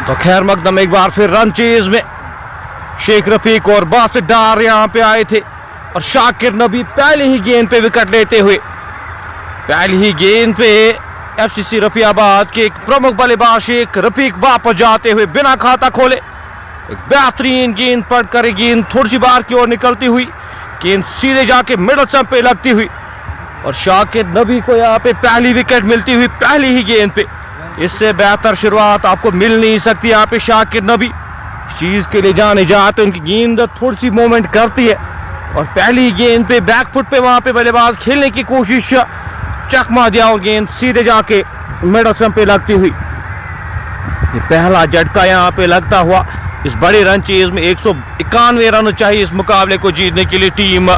तो खैर मकदम एक बार फिर रन चेज में शेख रफीक और बासित डार यहां पे आए थे और शाकिर नबी पहली ही गेंद पे विकेट लेते हुए पहली ही गेंद पे एफसीसी रफियाबाद के एक प्रमुख बल्लेबाज शेख रफीक वापस जाते हुए बिना खाता खोले एक बेहतरीन गेंद पड़कर गेंद थोड़ी सी बाहर की ओर निकलती हुई गेंद सीधे जाके मिडल स्टंप पे लगती हुई और शाकिर नबी को यहाँ पे पहली विकेट मिलती हुई पहली ही गेंद पे। इससे बेहतर शुरुआत आपको मिल नहीं सकती। यहाँ पे शाकिर नबी चीज के लिए जाने जाते उनकी गेंद थोड़ी सी मूवमेंट करती है और पहली गेंद पे बैकफुट पे वहां पे बल्लेबाज खेलने की कोशिश चकमा दिया और गेंद सीधे जाके मिडल स्टंप पे लगती हुई। ये पहला झटका यहाँ पे लगता हुआ इस बड़े रन चेज में 191 रन चाहिए इस मुकाबले को जीतने के लिए टीम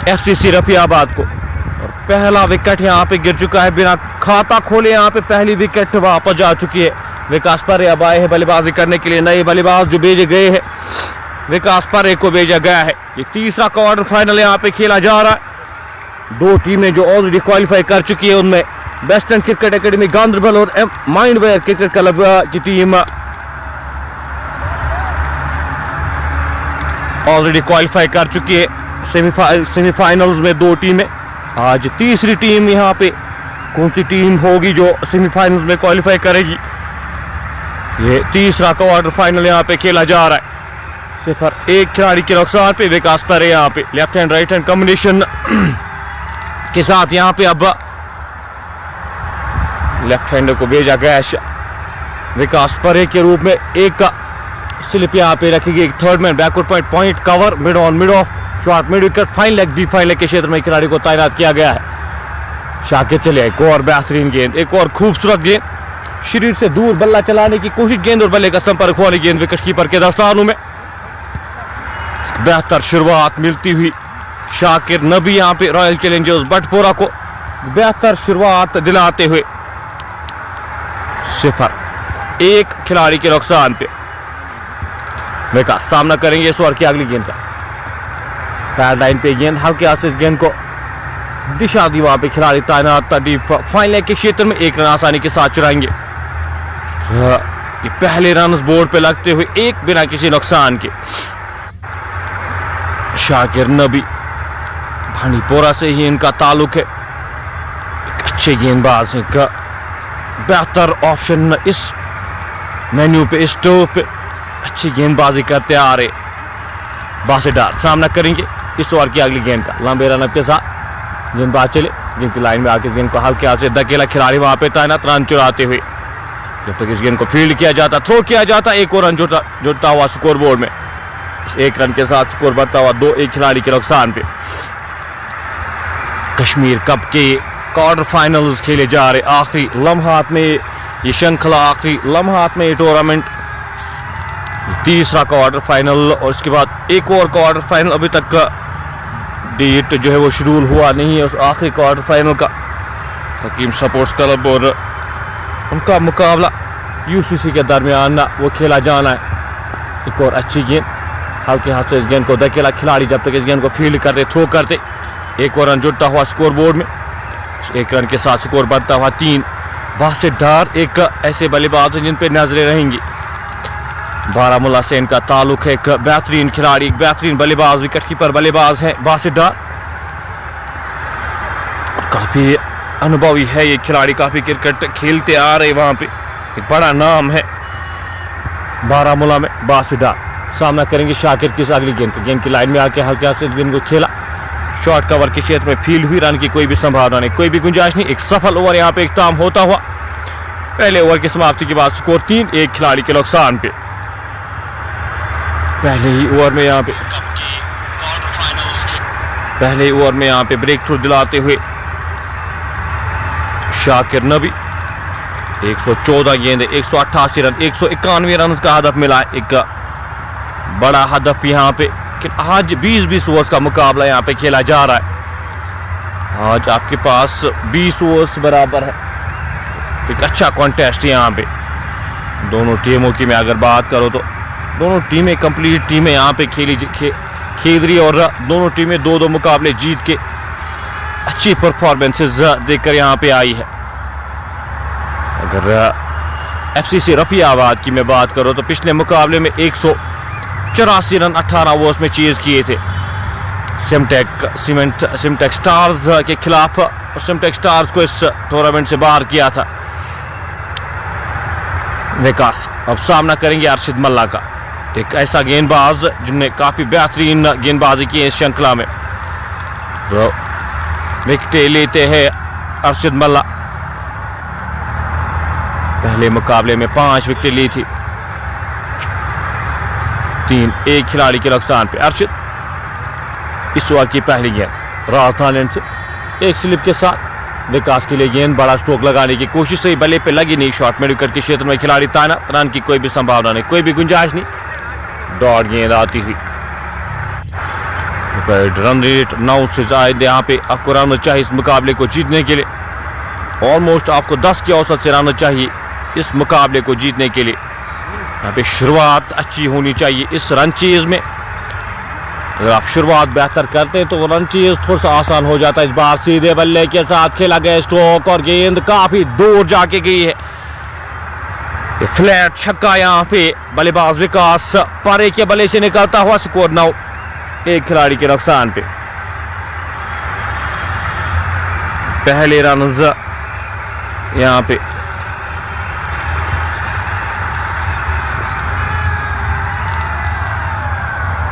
एफसीसी रफियाबाद को। और पहला विकेट यहाँ पे गिर चुका है बिना खाता खोले। यहाँ पे पहली विकेट वापस जा चुकी है। विकास परे अब आए हैं बल्लेबाजी करने के लिए। नए बल्लेबाज जो भेजे गए हैं विकास परे को भेजा गया है। ये तीसरा क्वार्टर फाइनल यहाँ पे खेला जा रहा है। दो टीमें जो ऑलरेडी क्वालिफाई कर चुकी है उनमें वेस्टर्न क्रिकेट एकेडमी गांधरबल और माइंडवेयर क्रिकेट क्लब की टीम ऑलरेडी क्वालिफाई कर चुकी है सेमीफाइनल्स में दो टीमें। आज तीसरी टीम यहाँ पे कौन सी टीम होगी जो सेमीफाइनल्स में क्वालिफाई करेगी। ये तीसरा क्वार्टर फाइनल यहाँ पे खेला जा रहा है। सिर्फ एक खिलाड़ी के नुकसान पे विकास परे यहाँ पे left hand right hand combination के साथ यहाँ पे अब लेफ्ट हैंडर को भेजा गया है विकास परे के रूप में। एक स्लिप यहाँ पे रखी गई third man backward point cover mid on mid of short mid wicket fine leg D fine leg के क्षेत्र में खिलाड़ी को तैनात किया गया है। शाकिर चले एक और बेहतरीन गेंद एक और खूबसूरत गेंद शरीर से दूर बल्ला चलाने की कोशिश गेंद और बल्ले का संपर्क होने गेंद विकेट कीपर के दस्तानों में। बेहतर शुरुआत मिलती हुई शाकिर नबी यहाँ पे रॉयल चैलेंजर्स बटपोरा को बेहतर शुरुआत दिलाते हुए 0-1 खिलाड़ी के नुकसान पे विकास सामना करेंगे इस ओवर की अगली गेंद का। पैड लाइन पे गेंद हल्के हाथ से इस गेंद को दिशा दी वहां पे खिलाड़ी तैनात फाइन लेग के क्षेत्र में एक रन आसानी के साथ चुराएंगे। ये पहले रन बोर्ड पे लगते हुए एक बिना किसी नुकसान के। शाकिर नबी भांडीपोरा से ही इनका ताल्लुक है। एक अच्छे गेंदबाज है का बेहतर ऑप्शन इस मेन्यू पे इस टॉप पे अच्छी गेंदबाजी करते आ रहे बासित डार सामना करेंगे इस ओवर की अगली गेंद का। लंबे रन के साथ गेंदबाज चले जिनकी लाइन में आके इस गेंद को हल्के हाथ से धकेला खिलाड़ी वहां पे तैनात रन चुराते हुए। जब तक इस गेंद को फील्ड किया जाता थ्रो किया जाता एक और रन जुड़ता हुआ स्कोर बोर्ड में। इस एक रन के साथ स्कोर बढ़ता हुआ 2-1 खिलाड़ी के नुकसान पे। कश्मीर कप के क्वार्टर फाइनल्स खेले जा रहे आखिरी लम्हात में ये श्रृंखला आखिरी लम्हात में ये टूर्नामेंट तीसरा क्वार्टर फाइनल और इसके बाद एक और क्वार्टर फाइनल अभी तक का डेट जो है वो शेड्यूल हुआ नहीं है। उस आखिरी क्वार्टर फाइनल का हकीम स्पोर्ट्स क्लब और उनका मुकाबला यूसीसी के दरमियान वो खेला जाना है। एक और अच्छी गेंद हल्के हाथ से इस गेंद को धकेला खिलाड़ी जब तक इस गेंद को फील्ड करते थ्रो करते एक और रन जुड़ता हुआ स्कोर बोर्ड में। एक रन के साथ स्कोर बढ़ता हुआ 3। बासित डार एक ऐसे बल्लेबाज हैं जिन पे नजरें रहेंगी। बारामूला से इनका ताल्लुक है। एक बेहतरीन खिलाड़ी एक बेहतरीन बल्लेबाज विकेट कीपर बल्लेबाज है बासित डार। काफी अनुभवी है ये खिलाड़ी काफी क्रिकेट खेलते आ रहे वहां पे एक बड़ा नाम है बारामूला में बासित डार। सामना करेंगे शाकिर की अगली गेंद की लाइन में आके हल्के हाथ से गेंद को खेला शॉर्ट कवर के क्षेत्र में फील्ड हुई। रन की कोई भी संभावना नहीं कोई भी गुंजाइश नहीं। एक सफल ओवर यहाँ पे इख्तिताम होता हुआ। पहले ओवर की समाप्ति के बाद स्कोर 3-1 खिलाड़ी के नुकसान पे। पहले ही ओवर में यहाँ पे ब्रेक थ्रू दिलाते हुए शाकिर नबी 114 गेंद 188 रन 191 रन का हदफ मिला है। एक बड़ा हदफ यहाँ पे कि आज 20-20 ओवर का मुकाबला यहाँ पे खेला जा रहा है। आज आपके पास 20 ओवर्स बराबर है। एक अच्छा कॉन्टेस्ट यहाँ पे दोनों टीमों की मैं अगर बात करूँ तो दोनों टीमें कंप्लीट टीमें यहाँ पे खेल रही और दोनों टीमें 2-2 मुकाबले जीत के अच्छी परफॉर्मेंसेस देकर यहाँ पे आई है। अगर FCC रफियाबाद की मैं बात करूँ तो पिछले मुकाबले में 184 रन 18 ओवर्स में चेज किए थे सिमटेक स्टार्स के खिलाफ। सिमटेक स्टार्स को इस टूर्नामेंट से बाहर किया था विकास। अब सामना करेंगे अर्शद मल्ला का, एक ऐसा गेंदबाज जिन्होंने काफी बेहतरीन गेंदबाजी की है इस श्रृंखला में। तो विकेटें लेते हैं अर्शद मल्ला। पहले मुकाबले में 5 विकेटें ली थी, 3-1 खिलाड़ी के नुकसान पे। अर्शद इस ओवर की पहली गेंद राजस्थान से एक स्लिप के साथ विकास के लिए गेंद, बड़ा स्ट्रोक लगाने की कोशिश सही बल्ले पे लगी नहीं। शॉट मिड विकेट के क्षेत्र में खिलाड़ी तैनात, रन की कोई भी संभावना नहीं, कोई भी गुंजाइश नहीं। डॉट गेंद आती हुई, रन रेट 9 से ज्यादा यहाँ पे आपको रन चाहिए इस मुकाबले को जीतने के लिए। ऑलमोस्ट आपको 10 के औसत से रन चाहिए इस मुकाबले को जीतने के लिए। यहाँ पे शुरुआत अच्छी होनी चाहिए इस रन चेज में। अगर आप शुरुआत बेहतर करते हैं तो रन चेज थोड़ा सा आसान हो जाता है। इस बार सीधे बल्ले के साथ खेला गया स्ट्रोक और गेंद काफी दूर जाके गई है। फ्लैट छक्का यहाँ पे बल्लेबाज विकास परे के बल्ले से निकलता हुआ। स्कोर 9, एक खिलाड़ी के नुकसान पे। पहले रन यहाँ पे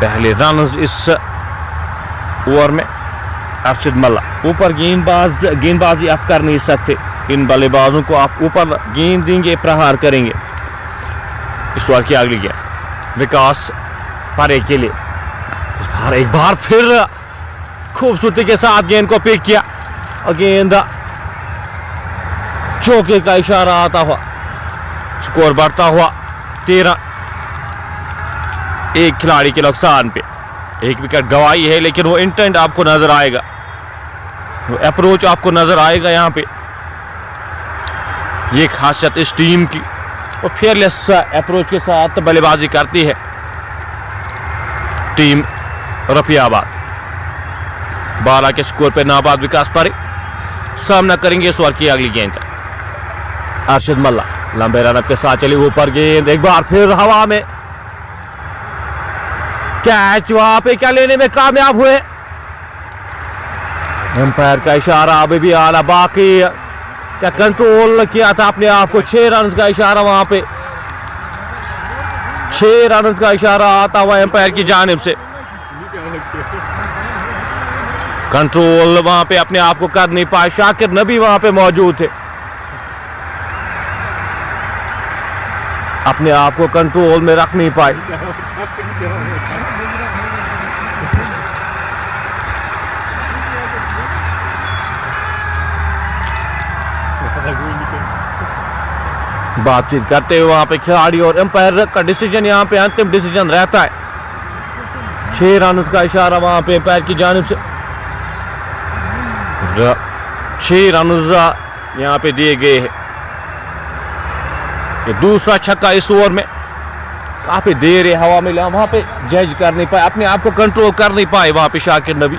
पहले रन इस ओवर में अर्शद मल्ला। ऊपर गेंदबाजी आप कर नहीं सकते, इन बल्लेबाजों को आप ऊपर गेंद देंगे, प्रहार करेंगे। इस ओवर की अगली गेंद विकास परे के लिए। इस बार एक बार फिर खूबसूरती के साथ गेंद को पिक किया और गेंद चौके का इशारा आता हुआ। स्कोर बढ़ता हुआ 13, एक खिलाड़ी के नुकसान पे। एक विकेट गवाई है लेकिन वो इंटेंट आपको नजर आएगा, वो अप्रोच आपको नजर आएगा यहाँ पे। ये खासियत इस टीम की, वो फेयरलेस अप्रोच के साथ बल्लेबाजी करती है टीम रफियाबाद। 12 के स्कोर पे नाबाद विकास परे सामना करेंगे इस ओवर की अगली गेंद का। अर्शद मल्ला लंबे रनअप के साथ चली ऊपर गेंद, एक बार फिर हवा में कैच, वहां पे क्या लेने में कामयाब हुए। एम्पायर का इशारा अभी भी आ रहा, बाकी क्या कंट्रोल किया था अपने आप को। 6 रन का इशारा वहां पे, 6 रन का इशारा आता हुआ एम्पायर की जानिब से। कंट्रोल वहां पे अपने आप को कर नहीं पाए। शाकिर नबी वहां पे मौजूद थे, अपने आप को कंट्रोल में रख नहीं पाए। बातचीत करते हुए वहां पे खिलाड़ी और एम्पायर का डिसीजन, यहाँ पे अंतिम डिसीजन रहता है। 6 रन का इशारा वहां पे एम्पायर की जानिब से। 6 रन यहाँ पे दिए गए हैं। ये दूसरा छक्का इस ओवर में, काफी देर है हवा में, वहां पे जज कर नहीं पाए, अपने आप को कंट्रोल कर नहीं पाए वहां पे शाकिर नबी।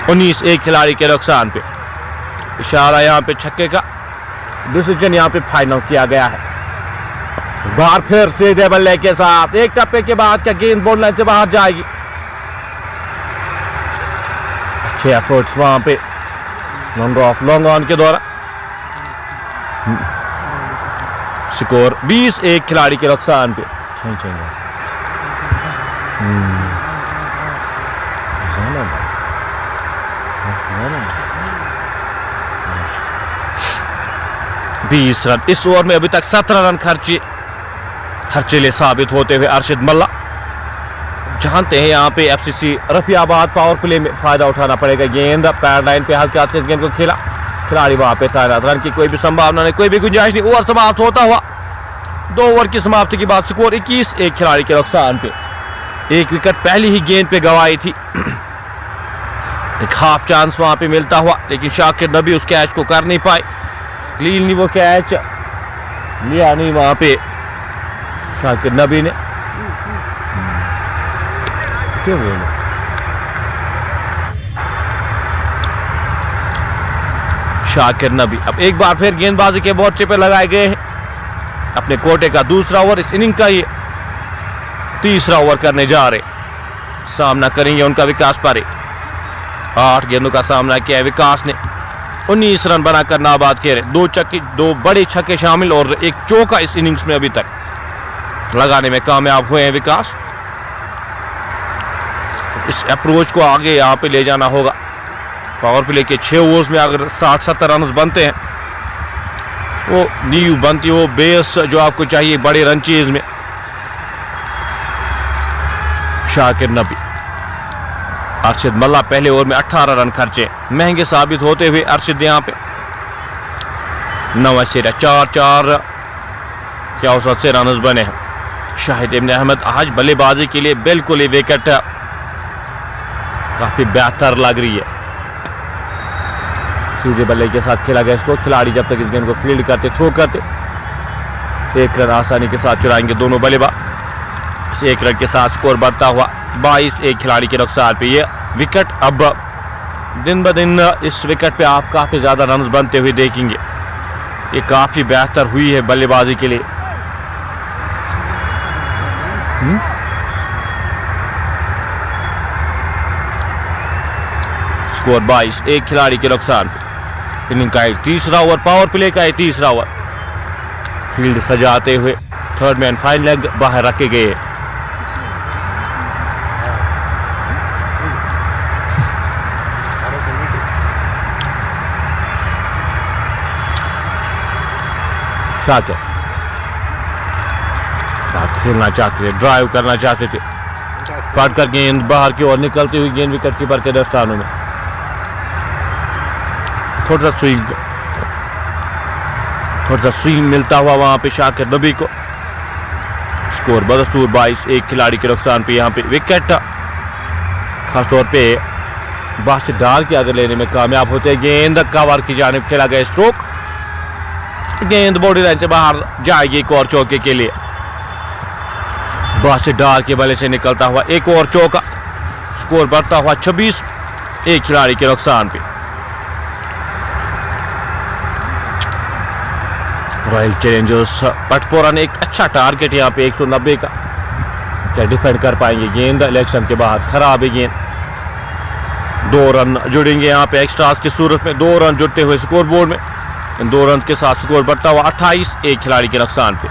उन्नीस, एक खिलाड़ी के नुकसान पे। इशारा यहाँ पे छक्के का, डिसीजन यहाँ पे फाइनल किया गया है। बार फिर सीधे बल्ले के साथ एक टप्पे के बाद क्या गेंद बॉल लाइन से बाहर जाएगी। अच्छे एफर्ट्स वहां पे लॉन्ग ऑफ लॉन्ग ऑन के द्वारा। स्कोर 20, एक खिलाड़ी के नुकसान पे। 20 रन। इस ओवर में अभी तक 17 रन खर्चीले साबित होते हुए अर्शद मल्ला। जानते हैं यहाँ पे एफसीसी रफियाबाद पावर प्ले में फायदा उठाना पड़ेगा। गेंद पैड लाइन पे हल्के हाथ से इस गेंद को खेला, खिलाड़ी वहां पे तैनात। रन की कोई भी संभावना नहीं, कोई भी गुंजाइश नहीं। ओवर समाप्त होता हुआ 2 ओवर की समाप्ति के बाद स्कोर 21। एक खिलाड़ी के नुकसान पे एक विकेट पहली ही गेंद पे गंवाई थी। एक हाफ चांस वहां पे मिलता हुआ, लेकिन शाकिर नबी उस कैच को कर नहीं पाए। क्लीन नहीं वो कैच लिया नहीं वहां पे शाकिर नबी ने। शाकिर नबी अब एक बार फिर गेंदबाजी के मोर्चे पे लगाए गए हैं। अपने कोटे का दूसरा ओवर, इस इनिंग का ये तीसरा ओवर करने जा रहे। सामना करेंगे उनका विकास पारे। 8 गेंदों का सामना किया है विकास ने। 19 रन बनाकर नाबाद किए। 2 बड़े छक्के शामिल और एक चौका इस इनिंग्स में अभी तक लगाने में कामयाब हुए हैं विकास। इस अप्रोच को आगे यहाँ पे ले जाना होगा। पावर प्ले के 6 ओवर्स में अगर 60-70 रन बनते हैं, वो नींव बनती, वो बेस जो आपको चाहिए बड़े रन चेज में। शाकिर नबी, अर्शद मल्ला पहले ओवर में 18 रन खर्चे, महंगे साबित होते हुए अर्शद यहाँ पे 9 सिरा 4-4 क्या औसत से रन बने हैं। शाहिद इब्न अहमद आज बल्लेबाजी के लिए बिल्कुल ही विकेट काफी बेहतर लग रही है। सीधे बल्ले के साथ खेला गया स्ट्रोक। खिलाड़ी जब तक इस गेंद को फील्ड करते, थ्रो करते, 1 रन आसानी के साथ चुराएंगे दोनों बल्लेबाज। इस 1 रन के साथ स्कोर बढ़ता हुआ 22। एक खिलाड़ी के नुकसान पे ये विकेट अब दिन ब दिन इस विकेट पे आप काफी ज्यादा रन बनते हुए देखेंगे। ये काफी बेहतर हुई है बल्लेबाजी के लिए। स्कोर 22। एक खिलाड़ी के नुकसान पे इनिंग का एक तीसरा ओवर, पावर प्ले का एक तीसरा ओवर। फील्ड सजाते हुए थर्ड मैन फाइन लेग बाहर रखे गए। शाकिर खेलना चाहते थे, ड्राइव करना चाहते थे, पड़कर गेंद बाहर की ओर निकलती हुई गेंद विकेट कीपर के दस्तानों में। थोड़ा सा स्विंग मिलता हुआ वहां पे शाकिर नबी को। स्कोर बदस्तूर 22। एक खिलाड़ी के नुकसान पे यहाँ पे विकेट खासतौर पे बास्ट डाल के अगर लेने में कामयाब होते हैं। गेंद कवर की जानिब खेला गया स्ट्रोक, गेंद बॉडी लाइन से बाहर जाएगी एक और चौके के लिए। बास्ट डाल के बल्ले से निकलता हुआ एक और चौका। स्कोर बढ़ता हुआ 26। एक खिलाड़ी के नुकसान पे रॉयल चैलेंजर्स पटपोरा ने एक अच्छा टारगेट यहाँ पे 190 का, क्या डिफेंड कर पाएंगे। गेंद लेग स्टंप के बाहर, खराब है गेंद। 2 रन जुड़ेंगे यहाँ पे एक्स्ट्रास की सूरत में। 2 रन जुड़ते हुए स्कोर बोर्ड में। इन 2 रन के साथ स्कोर बढ़ता हुआ 28। एक खिलाड़ी के नुकसान पे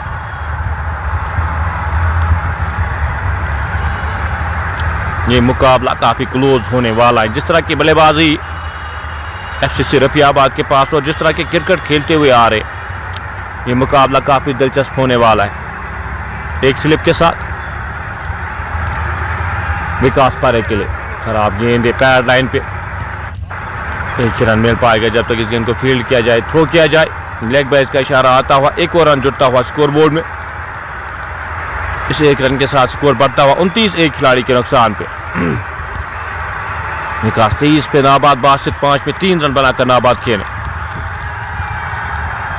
ये मुकाबला काफी क्लोज होने वाला है। जिस तरह की बल्लेबाजी एफसीसी रफियाबाद के पास और जिस तरह के क्रिकेट खेलते हुए आ रहे, ये मुकाबला काफी दिलचस्प होने वाला है। एक स्लिप के साथ विकास पारे के लिए खराब गेंद है पैड लाइन पे। एक रन मिल पाएगा जब तक इस गेंद को फील्ड किया जाए, थ्रो किया जाए। लेग बैच का इशारा आता हुआ एक और रन जुड़ता हुआ स्कोर बोर्ड में। इस 1 रन के साथ स्कोर बढ़ता हुआ 29। एक खिलाड़ी के नुकसान पे विकास 23 पे नाबाद। बासित 5 में 3 रन बनाकर नाबाद किए।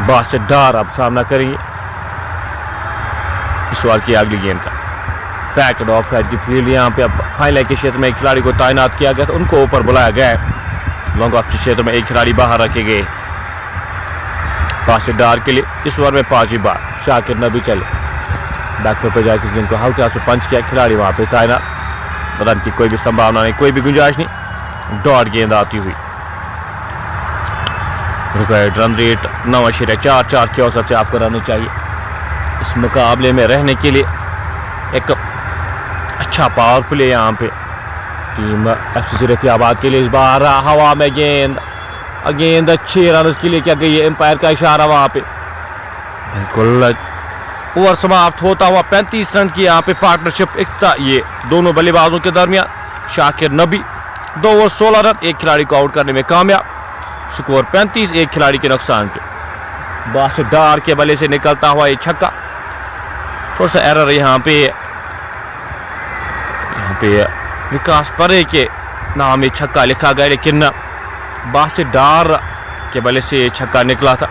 बासित डार अब सामना करेंगे इस ओवर की अगली गेंद का। बैक एंड ऑफ साइड की फील्ड यहाँ पे अब फाइनल के क्षेत्र में एक खिलाड़ी को तैनात किया गया था, उनको ऊपर बुलाया गया है। लॉन्ग ऑफ के क्षेत्र में एक खिलाड़ी बाहर रखे गए। बासित डार के लिए इस ओवर में 5 बार शाकिर नबी चले। बैक पे जाए किस गेंद को हल्का से पंच किया, खिलाड़ी वहां पे तैनात। रन की कोई भी संभावना नहीं, कोई भी गुंजाइश नहीं। डॉट गेंद आती हुई। रिक्वायर्ड रन रेट 9.44 के औसत से आपको रहनी चाहिए इस मुकाबले में रहने के लिए। एक अच्छा पावर प्ले यहाँ पे टीम एफसी रफियाबाद के लिए इस बार हवा में गेंद, गेंद 6 रन के लिए क्या गई है, एम्पायर का इशारा वहां पे। बिल्कुल ओवर समाप्त होता हुआ 35 रन की यहाँ पे पार्टनरशिप ये दोनों बल्लेबाजों के दरमियान। शाकिर नबी 2 ओवर 16 रन, एक खिलाड़ी को आउट करने में कामयाब। स्कोर 35, एक खिलाड़ी के नुकसान पे। बासित डार के बल्ले से निकलता हुआ ये छक्का, थोड़ा सा एरर यहाँ पे विकास परे के नाम ये छक्का लिखा गया, लेकिन बासित डार के बल्ले से ये छक्का निकला था।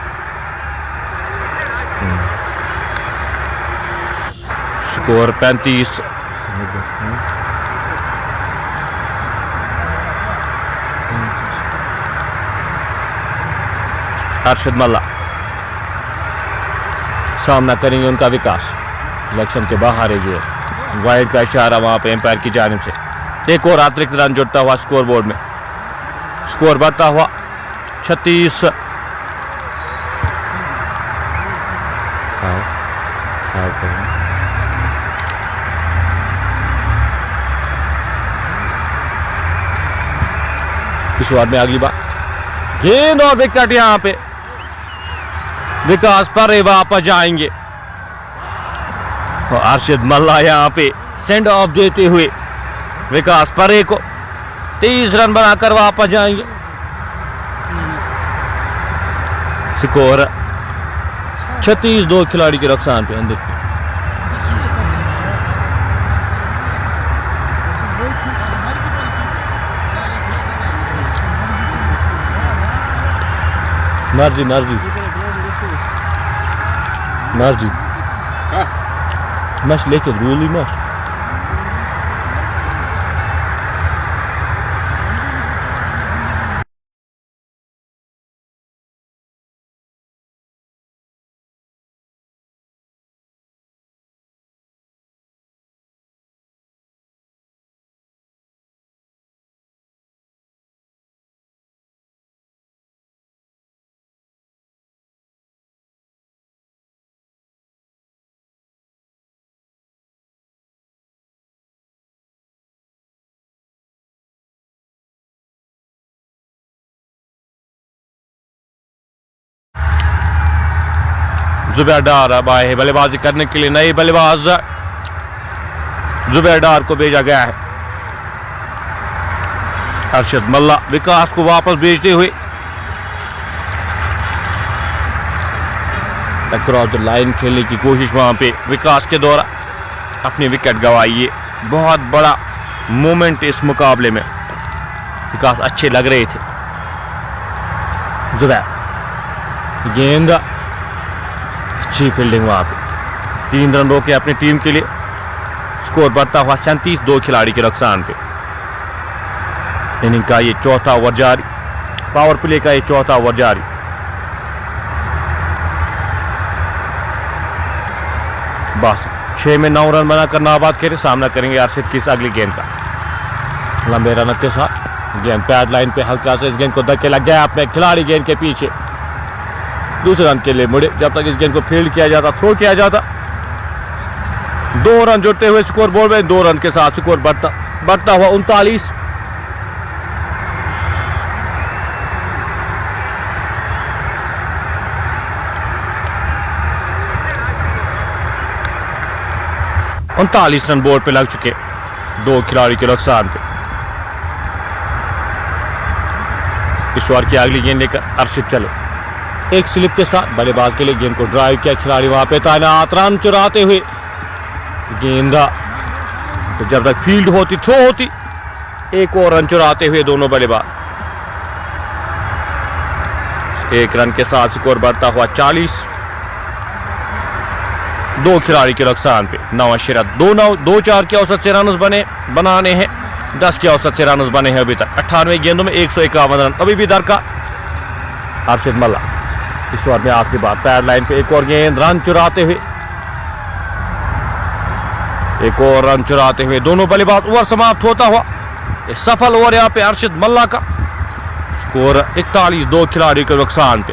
स्कोर 35। अरशद मल्ला सामना करेंगे उनका विकास, इलेक्शन के बाहर है ये, वाइड का इशारा वहां पे एम्पायर की जानिब से। एक और अतिरिक्त रन जुड़ता हुआ स्कोर बोर्ड में, स्कोर बढ़ता हुआ 36। इस ओवर में अगली बार गेंद और विकेट, यहां पे विकास पर वापस जाएंगे और अरशद मल्ला यहां पे सेंड ऑफ देते हुए विकास परे को 30 रन बनाकर वापस जाएंगे। स्कोर 36, 2 खिलाड़ी के नुकसान पे। अंदर मर्जी मश लेके रूल ही मश। जुबैर डार अब आए हैं बल्लेबाजी करने के लिए। नए बल्लेबाज जुबैर डार को भेजा गया है। अरशद मल्ला विकास को वापस भेजते हुए अक्रॉस द लाइन खेलने की कोशिश, वहां पे विकास के द्वारा अपनी विकेट गंवाई। ये बहुत बड़ा मोमेंट इस मुकाबले में, विकास अच्छे लग रहे थे। जुबैर गेंद, अच्छी फील्डिंग वहां पे, 3 रन रोके अपनी टीम के लिए। स्कोर बढ़ता हुआ 37, 2 खिलाड़ी के नुकसान पे। इनिंग का ये चौथा ओवर जारी, पावर प्ले का ये चौथा ओवर जारी। बस 6 में 9 रन बनाकर नाबाद खेले, सामना करेंगे अरशद की इस अगली गेंद का। लंबे रन के साथ गेंद पैड लाइन पे हल्का से इस गेंद को धक्के लग गया, अपने खिलाड़ी गेंद के पीछे दूसरे रन के लिए मुड़े। जब तक इस गेंद को फील्ड किया जाता, थ्रो किया जाता। 2 रन जुड़ते हुए स्कोर बोर्ड में, 2 रन के साथ स्कोर बढ़ता हुआ 39। रन बोर्ड पे लग चुके, 2 खिलाड़ी के नुकसान पे। इस ओवर की अगली गेंद लेकर अरशद चले, एक स्लिप के साथ बल्लेबाज के लिए गेंद को ड्राइव किया, खिलाड़ी वहां पे तैनात, रन चुराते हुए गेंद तो जब तक फील्ड होती, थ्रो होती, एक और रन चुराते हुए दोनों बल्लेबाज। 1 रन के साथ स्कोर बढ़ता हुआ 40, 2 खिलाड़ी के नुकसान पे। नवाज शरीफ 2-4 के औसत से रन बनाने हैं, 10 के औसत से रन बने हैं अभी तक। 98 गेंदों में 151 रन अभी भी दरकार। अरशद मल्ला इस ओवर में आखिरी बार पैड लाइन पे एक और गेंद, रन चुराते हुए, एक और रन चुराते हुए दोनों बल्लेबाज। ओवर समाप्त होता हुआ सफल ओवर यहां पे अरशद मल्ला का। स्कोर 41, 2 खिलाड़ी के नुकसान पे।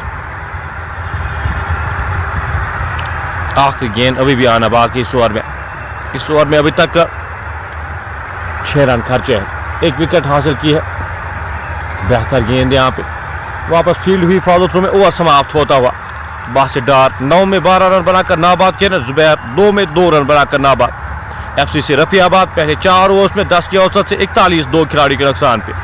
आखिरी गेंद अभी भी आना बाकी इस ओवर में। इस ओवर में अभी तक 6 रन खर्चे हैं। एक विकेट हासिल की है। बेहतर गेंद यहाँ पे वापस फील्ड हुई फॉलो थ्रू में, ओवर समाप्त होता हुआ। बासित डार 9 में 12 रन बनाकर नाबाद किया। जुबैर 2 में 2 रन बनाकर नाबाद। एफसीसी रफियाबाद पहले 4 ओवर्स में 10 के औसत से 41 2 खिलाड़ी के नुकसान पे।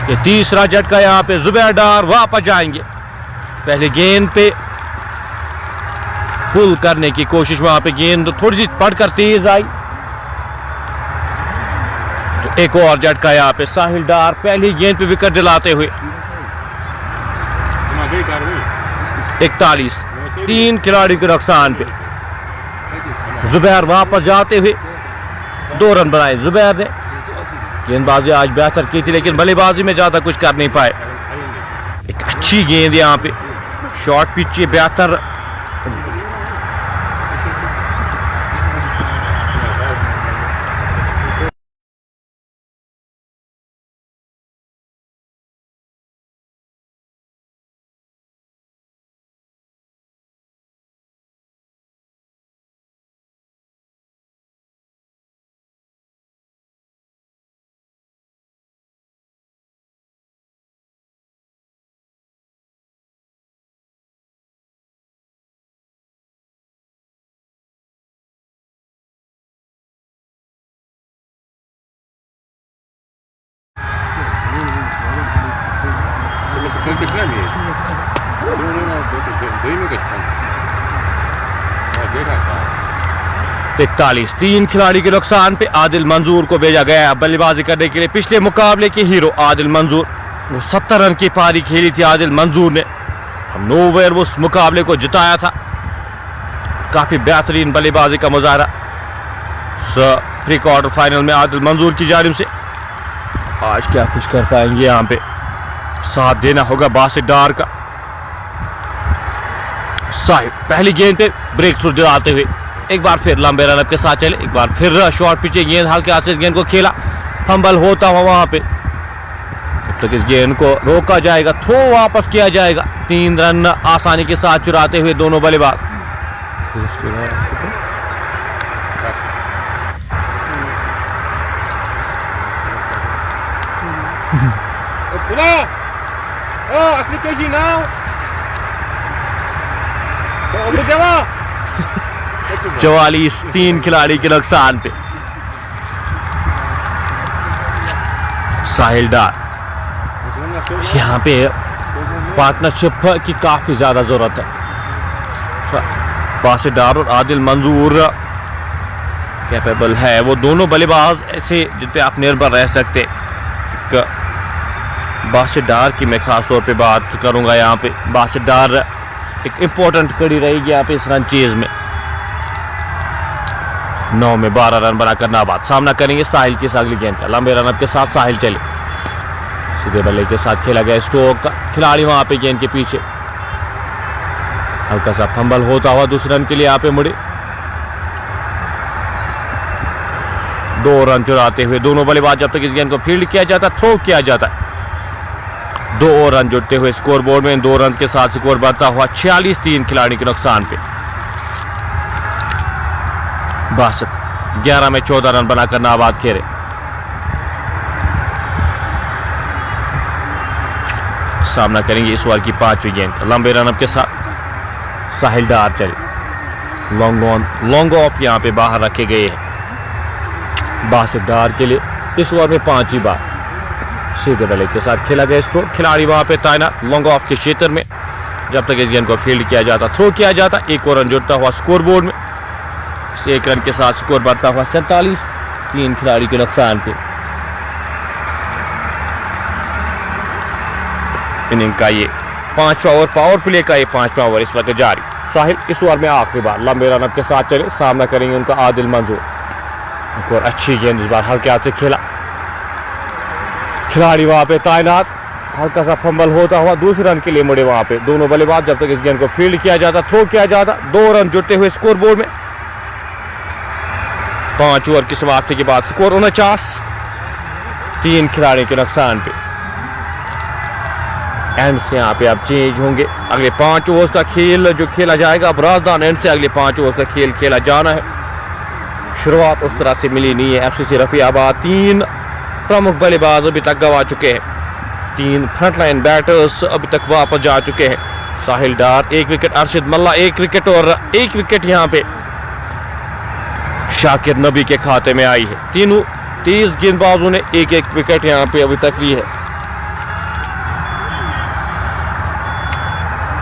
ये तीसरा झटका यहाँ पे जुबैर डार वापस जाएंगे। पहले गेंद पे पुल करने की कोशिश, वहां पे गेंद थोड़ी सी पड़कर तेज आई। एक और झटका यहाँ पे साहिल डार पहली गेंद पे विकेट दिलाते हुए। 41 3 खिलाड़ी के नुकसान पे। जुबैर वापस जाते हुए 2 रन बनाए। जुबैर ने गेंदबाजी आज बेहतर की थी, लेकिन बल्लेबाजी में ज्यादा कुछ कर नहीं पाए। एक अच्छी गेंद यहाँ पे, शॉर्ट पिच बेहतर। इकतालीस 3 खिलाड़ी के नुकसान पे आदिल मंजूर को भेजा गया बल्लेबाजी करने के लिए। पिछले मुकाबले के हीरो आदिल मंजूर, वो 70 रन की पारी खेली थी आदिल मंजूर ने। हम 9 ओवर वो उस मुकाबले को जिताया था। काफी बेहतरीन बल्लेबाजी का मुजाहरा प्री क्वार्टर फाइनल में आदिल मंजूर की जानिब से। आज क्या कुछ कर पाएंगे, यहाँ पे साथ देना होगा बासित डार का। साहिब पहली गेंद पे ब्रेक थ्रू दिलाते हुए एक बार फिर लंबे रन के साथ चले। एक बार फिर शॉर्ट पिच गेंद हल्के हाथ से इस गेंद को खेला, फंबल होता हुआ वहां पे। जब तक इस गेंद को रोका जाएगा, थ्रो वापस किया जाएगा। 3 रन आसानी के साथ चुराते हुए दोनों बल्लेबाज। चवालीस 3 खिलाड़ी के नुकसान पे। साहिल डार, यहाँ पे पार्टनरशिप की काफी ज्यादा जरूरत है। बासित डार और आदिल मंजूर कैपेबल है, वो दोनों बल्लेबाज ऐसे जिन पे आप निर्भर रह सकते। बासित डार की मैं खास तौर पे बात करूंगा। यहाँ पे बासित डार एक इंपॉर्टेंट कड़ी रहेगी यहाँ पे इस रन चेज में। 9 में 12 रन बनाकर नाबाद। सामना करेंगे साहिल की अगली गेंद का। लंबे रन के साथ साहिल चले, सीधे बल्ले के साथ खेला गया स्ट्रोक का। खिलाड़ी वहां पे गेंद के पीछे, हल्का सा फंबल होता हुआ दूसरे रन के लिए यहाँ पे मुड़े। 2 रन चुराते हुए दोनों बल्लेबाज। जब तक इस गेंद को फील्ड किया जाता, थ्रो किया जाता। 2 और रन जुड़ते हुए स्कोर बोर्ड में। इन 2 रन के साथ स्कोर बढ़ता हुआ 46, 3 खिलाड़ी के नुकसान पे। 62, 11 में 14 रन बनाकर नाबाद खेले। सामना करेंगे इस ओवर की 5वीं गेंद का। लंबे रन के साथ साहिल डार चले। लॉन्ग ऑफ यहां पे बाहर रखे गए हैं। बासित डार के लिए इस ओवर में 5वीं बार सीधे बल्ले के साथ खेला गया स्ट्रोक। खिलाड़ी वहां पे तैनात लॉन्ग ऑफ के क्षेत्र में। जब तक इस गेंद को फील्ड किया जाता, थ्रो किया जाता, 1 और रन जुड़ता हुआ स्कोर बोर्ड में। 1 रन के साथ स्कोर बढ़ता हुआ 47, 3 खिलाड़ी के नुकसान पे। इनिंग का ये 5वां ओवर, पावर प्ले का ये 5वां ओवर इस वक्त जारी। साहिल इस ओवर में आखिरी बार लंबे रन के साथ चले। सामना करेंगे उनका आदिल मंजूर। एक और अच्छी गेंद इस बार हल्के हाथ से खेला। खिलाड़ी वहां पे तैनात, हल्का सा फंबल होता हुआ दूसरे रन के लिए मुड़े वहां पे दोनों बल्लेबाज। जब तक इस गेंद को फील्ड किया जाता, थ्रो किया जाता, 2 रन जुड़ते हुए स्कोर बोर्ड में। 5 ओवर की समाप्ति के बाद स्कोर 49, 3 खिलाड़ी के नुकसान पे। एंड से यहाँ पे अब चेंज होंगे। अगले 5 ओवर्स का खेल जो खेला जाएगा, अब राजदान एंड से अगले 5 ओवर्स का खेल खेला जाना है। शुरुआत उस तरह से मिली नहीं है। एफसीसी रफियाबाद 3 प्रमुख बल्लेबाज अभी तक गंवा चुके हैं। 3 फ्रंटलाइन बैटर्स अभी तक वापस जा चुके हैं। साहिल डार 1 विकेट, अरशद मल्ला 1 विकेट और 1 विकेट यहाँ पे शाकिर नबी के खाते में आई है। तीनों 30 गेंदबाजों ने 1-1 विकेट यहाँ पे अभी तक ली है।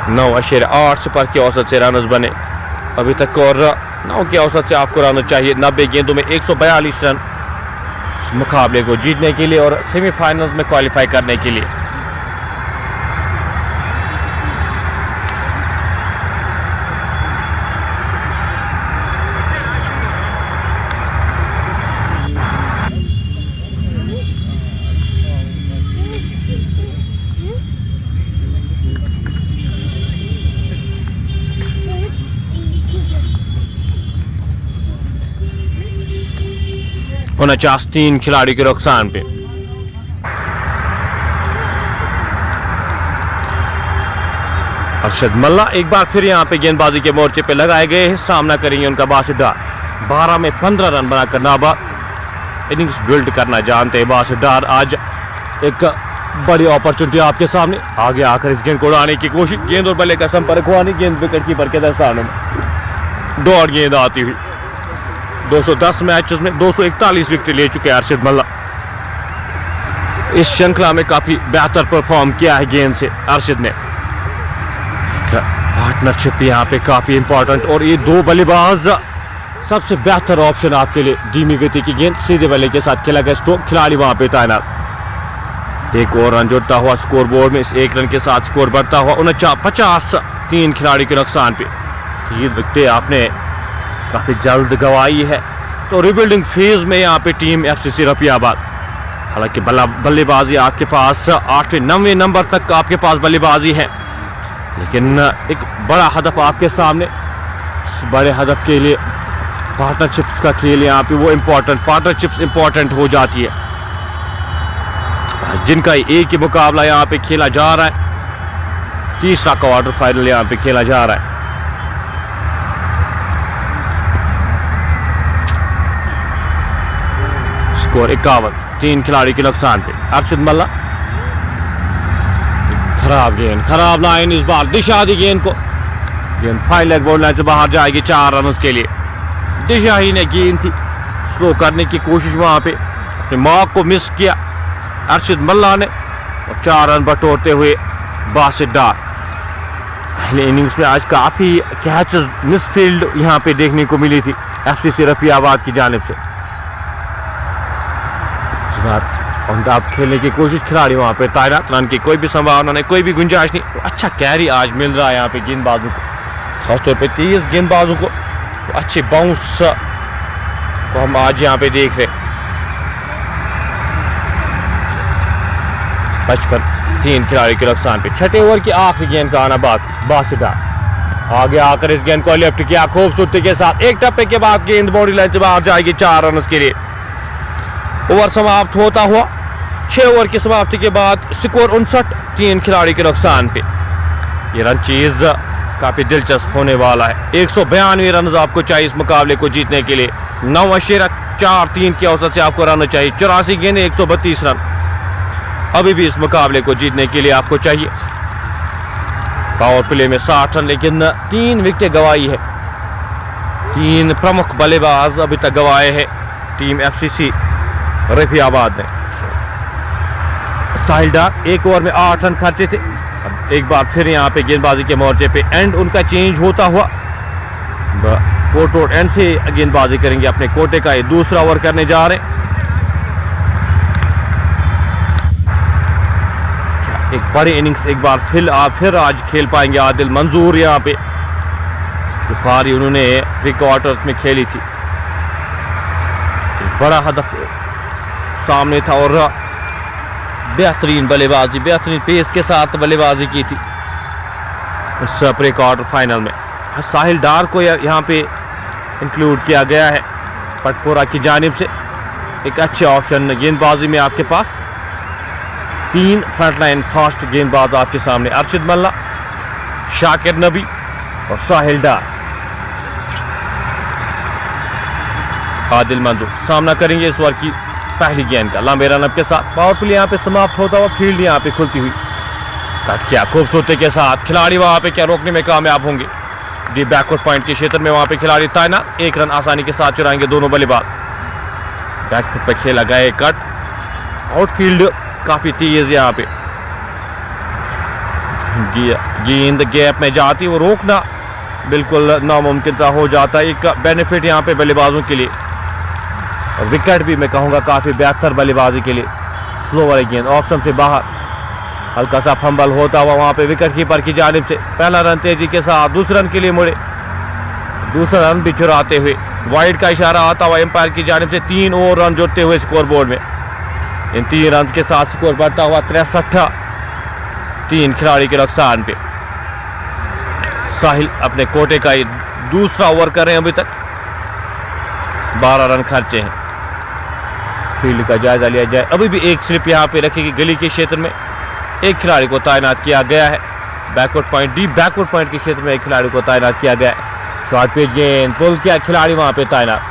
9.8 पर की औसत से रन बने अभी तक और 9 की औसत से आपको रन चाहिए 90 गेंदों में 142 रन मुकाबले को जीतने के लिए और सेमीफाइनल्स में क्वालिफाई करने के लिए। और 3 खिलाड़ी के नुकसान पे। अरशद मल्ला एक बार फिर यहां पे गेंदबाजी के मोर्चे पे लगाए गए हैं। सामना करेंगे उनका बासित डार। 12 में 15 रन बनाकर नाबाद इनिंग्स बिल्ड करना जानते हैं बासित डार। आज एक बड़ी अपॉर्चुनिटी आपके सामने, आगे आकर इस गेंद को उड़ाने की कोशिश। गेंद और बल्ले का संपर्क हुआ नहीं। गेंद विकेट कीपर के दस्तानों में डॉट गेंद आती हुई। 210 मैचेस में 241 विकेट ले चुके हैं अरशद मल्ला। इस श्रृंखला में काफी बेहतर परफॉर्म किया है गेंद से अरशद ने। पार्टनरशिप यहाँ पे काफी इंपॉर्टेंट और ये 2 बल्लेबाज सबसे बेहतर ऑप्शन आपके लिए। धीमी गति की गेंद सीधे बल्ले के साथ खेला गया स्ट्रोक। खिलाड़ी वहां पे तैनात। 1 और रन जुड़ता हुआ स्कोर बोर्ड में। इस 1 रन के साथ स्कोर बढ़ता हुआ 49, 3 खिलाड़ी के नुकसान पे। 3 विकेटें आपने काफी जल्द गंवाई है। तो रिबिल्डिंग फेज में यहाँ पे टीम एफसीसी रफियाबाद। हालांकि बल्लेबाजी आपके पास 8वें 9वें नंबर तक आपके पास बल्लेबाजी है, लेकिन एक बड़ा हदफ आपके सामने। इस बड़े हदफ के लिए पार्टनरशिप्स का खेल यहाँ पे वो पार्टनरशिप्स इंपॉर्टेंट हो जाती है, जिनका एक ही मुकाबला यहाँ पे खेला जा रहा है। तीसरा क्वार्टर फाइनल यहाँ पे खेला जा रहा है। स्कोर 51, 3 खिलाड़ी के नुकसान पे। अरशद मल्ला खराब लाइन इस बार दिशा दी गेंद को। गेंद 5 लेग बॉल लाइन से बाहर जाएगी 4 रन के लिए। दिशा ही ने गेंद थी, स्लो करने की कोशिश वहां पे अपने मार्क को मिस किया अरशद मल्ला ने और 4 रन बटोरते हुए बासित डार। पहले इनिंग्स में आज काफी कैचेस मिसफील्ड यहां पे देखने को मिली थी एफसीसी रफियाबाद की जानिब से। इस बार आप खेलने की कोशिश, खिलाड़ी वहां पे तैनात। रन की कोई भी संभावना नहीं, कोई भी गुंजाइश नहीं। अच्छा कैरी आज मिल रहा है यहाँ पे गेंदबाजों को, खासतौर पे तेज गेंदबाजों को। अच्छे बाउंस को हम आज यहाँ पे देख रहे। 55, 3 खिलाड़ी के नुकसान पे। 6ठे ओवर की आखिरी गेंद का आना बासित डार। आगे आकर इस गेंद को लेफ्ट किया खूबसूरती के साथ। एक टप्पे के बाद गेंद बाउंड्री लाइन से बाहर जाएगी 4 रन के लिए। ओवर समाप्त होता हुआ 6 ओवर की समाप्ति के बाद स्कोर 59, 3 खिलाड़ी के नुकसान पे। ये रन चीज काफी दिलचस्प होने वाला है। 192 रन आपको चाहिए इस मुकाबले को जीतने के लिए। 9.43 की औसत से आपको रन चाहिए। 84 गेंद 132 रन अभी भी इस मुकाबले को जीतने के लिए आपको चाहिए। पावर प्ले में 60 रन, लेकिन 3 विकेटें गंवाई है। 3 प्रमुख बल्लेबाज अभी तक गंवाए हैं टीम FCC रफियाबाद ने। साहिल डार 1 ओवर में 8 रन खर्चे थे। अब एक बार फिर यहाँ पे गेंदबाजी के मोर्चे पे एंड उनका चेंज होता हुआ कोर्ट रोड एंड से गेंदबाजी करेंगे। अपने कोटे का ये दूसरा ओवर करने जा रहे हैं। एक बड़ी इनिंग्स एक बार फिर आज खेल पाएंगे आदिल मंजूर। यहाँ पे जो पारी उन्होंने प्री-क्वार्टर्स में खेली थी, एक बड़ा हदफ सामने था और बेहतरीन बल्लेबाजी, बेहतरीन पेस के साथ बल्लेबाजी की थी इस प्री-क्वार्टर फाइनल में। साहिल डार को यहाँ पे इंक्लूड किया गया है पटपुरा की जानिब से। एक अच्छे ऑप्शन गेंदबाजी में आपके पास 3 फ्रंटलाइन फास्ट गेंदबाज आपके सामने, अरशद मल्ला, शाकिर नबी और साहिल डार। आदिल मंजूर सामना करेंगे इस ओवर की पहली गेंद का लंबे रनअप के साथ। पावर प्ले यहाँ पे समाप्त होता हुआ, फील्ड यहाँ पे खुलती हुई। कट किया खूबसूरती के साथ, खिलाड़ी वहां पे क्या रोकने में कामयाब होंगे। डीप बैकवर्ड पॉइंट के क्षेत्र में वहां पे खिलाड़ी तैनात। 1 रन आसानी के साथ चुराएंगे दोनों बल्लेबाज। बैकफुट पे खेला गया कट, आउटफील्ड काफी तेज यहाँ पे। गेंद गैप में जाती, वो रोकना बिल्कुल नामुमकिन सा हो जाता है। एक बेनिफिट यहाँ पे बल्लेबाजों के लिए, विकेट भी मैं कहूँगा काफी बेहतर बल्लेबाजी के लिए। स्लो वाली गेंद ऑप्शन से बाहर, हल्का सा फंबल होता हुआ वहां पे विकेट कीपर की जानिब से पहला रन तेजी के साथ। दूसरे रन के लिए मुड़े, दूसरा रन भी चुराते हुए। वाइड का इशारा आता हुआ एम्पायर की जानिब से। 3 और रन जुड़ते हुए स्कोर बोर्ड में। इन 3 रन के साथ स्कोर बढ़ता हुआ 63, 3 खिलाड़ी के नुकसान पे। साहिल अपने कोटे का दूसरा ओवर कर रहे हैं। अभी तक 12 रन खर्चे हैं। फील्ड का जायजा लिया जाए। अभी भी एक स्लिप यहाँ पे रखेगी गली के क्षेत्र में। एक खिलाड़ी को तैनात किया गया है backward point, deep backward point के क्षेत्र में एक खिलाड़ी को तैनात किया गया है। शॉर्ट पिच गेंद पुल किया, खिलाड़ी वहां पे तैनात।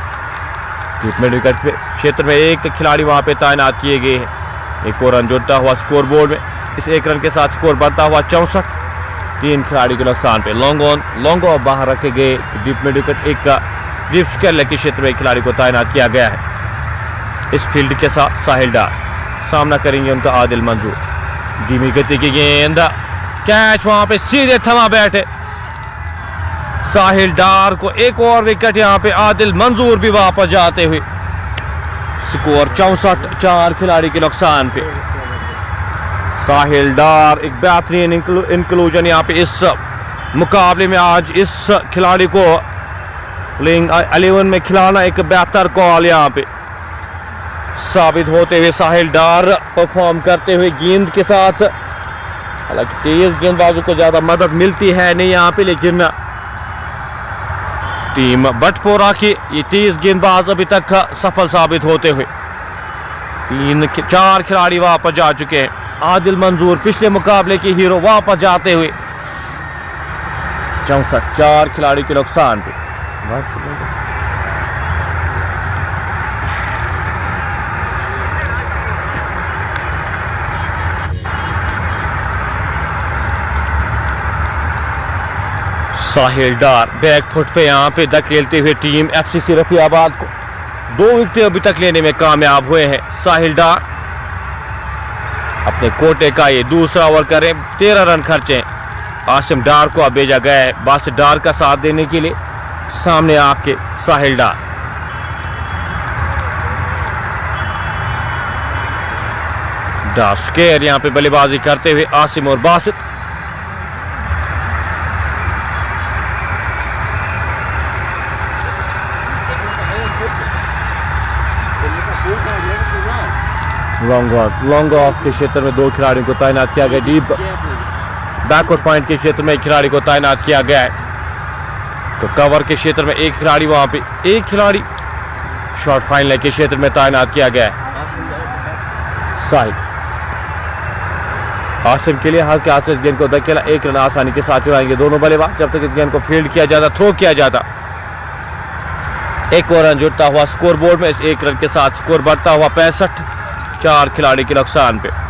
डीप मिड विकेट पे क्षेत्र में एक खिलाड़ी वहां पे तैनात किए गए हैं। एक और रन जुड़ता हुआ स्कोर बोर्ड में। इस 1 रन के साथ स्कोर बढ़ता हुआ 64, 3 खिलाड़ी के नुकसान पे। लॉन्ग ऑफ बाहर रखे गए। डीप मिड विकेट एक का डीप स्केल के क्षेत्र में एक खिलाड़ी को तैनात किया गया है। इस फील्ड के साथ साहिल डार सामना करेंगे उनका आदिल मंजूर। धीमी गति की गेंद, कैच वहां पे सीधे थमा बैठे साहिल डार को। एक और विकेट यहाँ पे आदिल मंजूर भी वापस जाते हुए। स्कोर 64, 4 खिलाड़ी के नुकसान पे। साहिल डार एक बेहतरीन इंक्लूजन यहाँ पे इस मुकाबले में। आज इस खिलाड़ी को प्लेइंग 11 में खिलाना एक बेहतर कॉल यहाँ पे साबित होते हुए। साहिल डार परफॉर्म करते हुए गेंद के साथ। हालांकि तेज गेंदबाजों को ज्यादा मदद मिलती है नहीं यहाँ पे, लेकिन टीम बटपोरा की ये तेज गेंदबाज अभी तक सफल साबित होते हुए। 4 खिलाड़ी वापस जा चुके हैं। आदिल मंजूर पिछले मुकाबले के हीरो वापस जाते हुए। 64, 4 खिलाड़ी के नुकसान पे। साहिल डार बैकफुट पे यहाँ पे धकेलते हुए टीम FCC रफियाबाद को 2 विकेट अभी तक लेने में कामयाब हुए हैं। साहिल डार अपने कोटे का ये दूसरा ओवर करें। 13 रन खर्चे। आसिम डार को अब भेजा गया है बासित डार का साथ देने के लिए। सामने आपके साहिल डार। डार स्केयर यहाँ पे बल्लेबाजी करते हुए आसिम और बासित। लॉन्ग ऑफ के क्षेत्र में 2 खिलाड़ियों को तैनात किया गया। डीप बैकवर्ड पॉइंट के क्षेत्र में एक खिलाड़ी को तैनात किया गया है। तो कवर के क्षेत्र में एक खिलाड़ी, वहां पे एक खिलाड़ी शॉर्ट फाइनल के क्षेत्र में तैनात किया गया है। साहिल आसिम के लिए हल्के हाथ से इस गेंद को धकेला, एक रन आसानी के साथ चुराएंगे दोनों बल्लेबाज जब तक इस गेंद को फील्ड किया जाता, थ्रो किया जाता। एक और रन जुड़ता हुआ स्कोर बोर्ड में, इस एक रन के साथ स्कोर बढ़ता हुआ 65, 4 खिलाड़ी के नुकसान पे।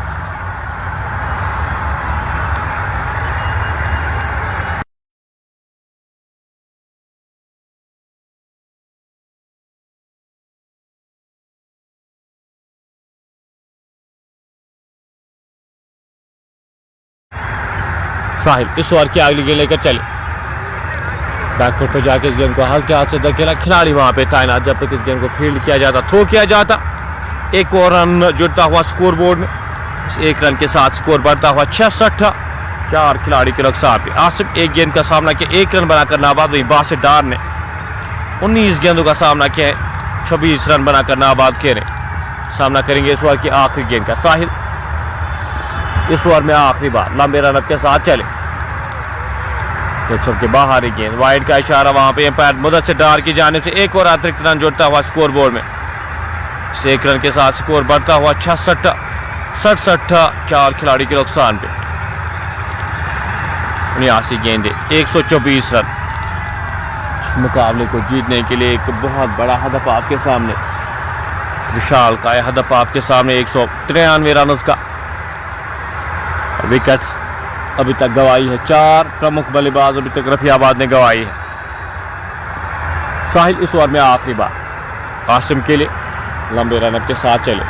साहिल इस ओवर की अगली गेंद लेकर चले, बैकफुट पर जाके इस गेंद को हल्के हाथ से धकेला, खिलाड़ी वहां पे तैनात जब तक इस गेंद को फील्ड किया जाता, थ्रो किया जाता। एक और रन जुड़ता हुआ स्कोर बोर्ड में, इस एक रन के साथ स्कोर बढ़ता हुआ 66, 4 खिलाड़ी के नुकसान पे। आसिम एक गेंद का सामना किया, 1 रन बनाकर नाबाद, वहीं बासित डार ने 19 गेंदों का सामना किया है, 26 रन बनाकर नाबाद खेले। सामना करेंगे इस ओवर की आखिरी गेंद का साहिल, इस ओवर में आखिरी बार लंबे रन के साथ चले, तो के बाहरी गेंद, वाइड का इशारा वहां पे एम्पायर मुदस्सिर डार की जानिब से। एक और अतिरिक्त रन जुड़ता हुआ स्कोर बोर्ड में, इस एक रन के साथ स्कोर बढ़ता हुआ 66, 67, 4 खिलाड़ी के नुकसान पे। 79 गेंदे, 124 रन। इस मुकाबले को जीतने के लिए एक बहुत बड़ा हदफ आपके सामने, विशाल का हदफ आपके सामने, 193 रन का। विकेट्स अभी तक गवाई है 4 प्रमुख बल्लेबाज अभी तक रफियाबाद ने गवाई है। साहिल इस ओवर में आखिरी बार आसिम के लिए लंबे रनअप के साथ चले,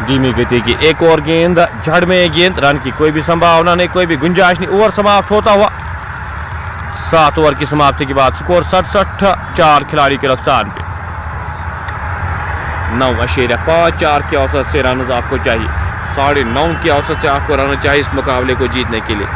धीमी गति की एक और गेंद, जड़ में गेंद, रन की कोई भी संभावना नहीं, कोई भी गुंजाइश नहीं। ओवर समाप्त होता हुआ 7 ओवर की समाप्ति के बाद स्कोर 67, 4 खिलाड़ी के नुकसान पे। 9.54 के औसत से रन आपको चाहिए, 9.5 की औसत से आपको रन चाहिए इस मुकाबले को जीतने के लिए।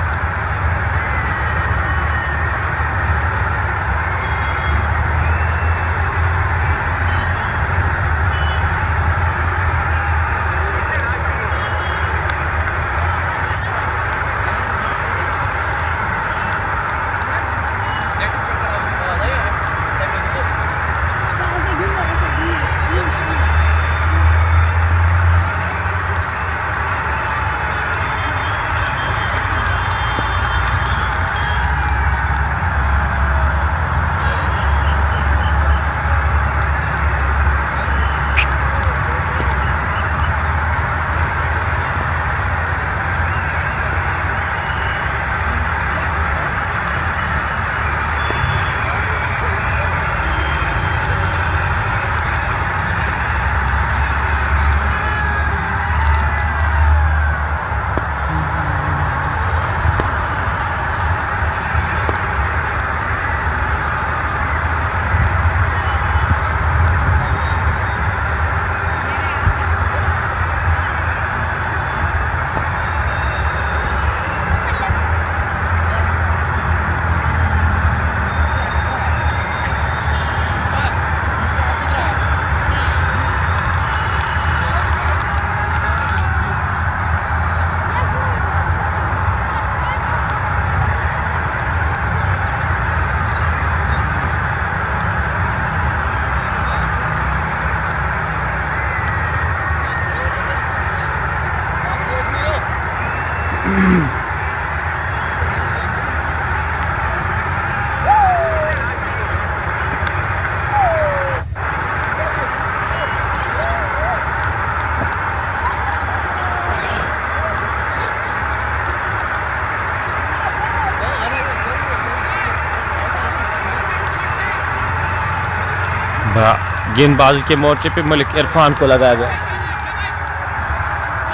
गेंदबाजी के मोर्चे पे मलिक इरफान को लगाया गया,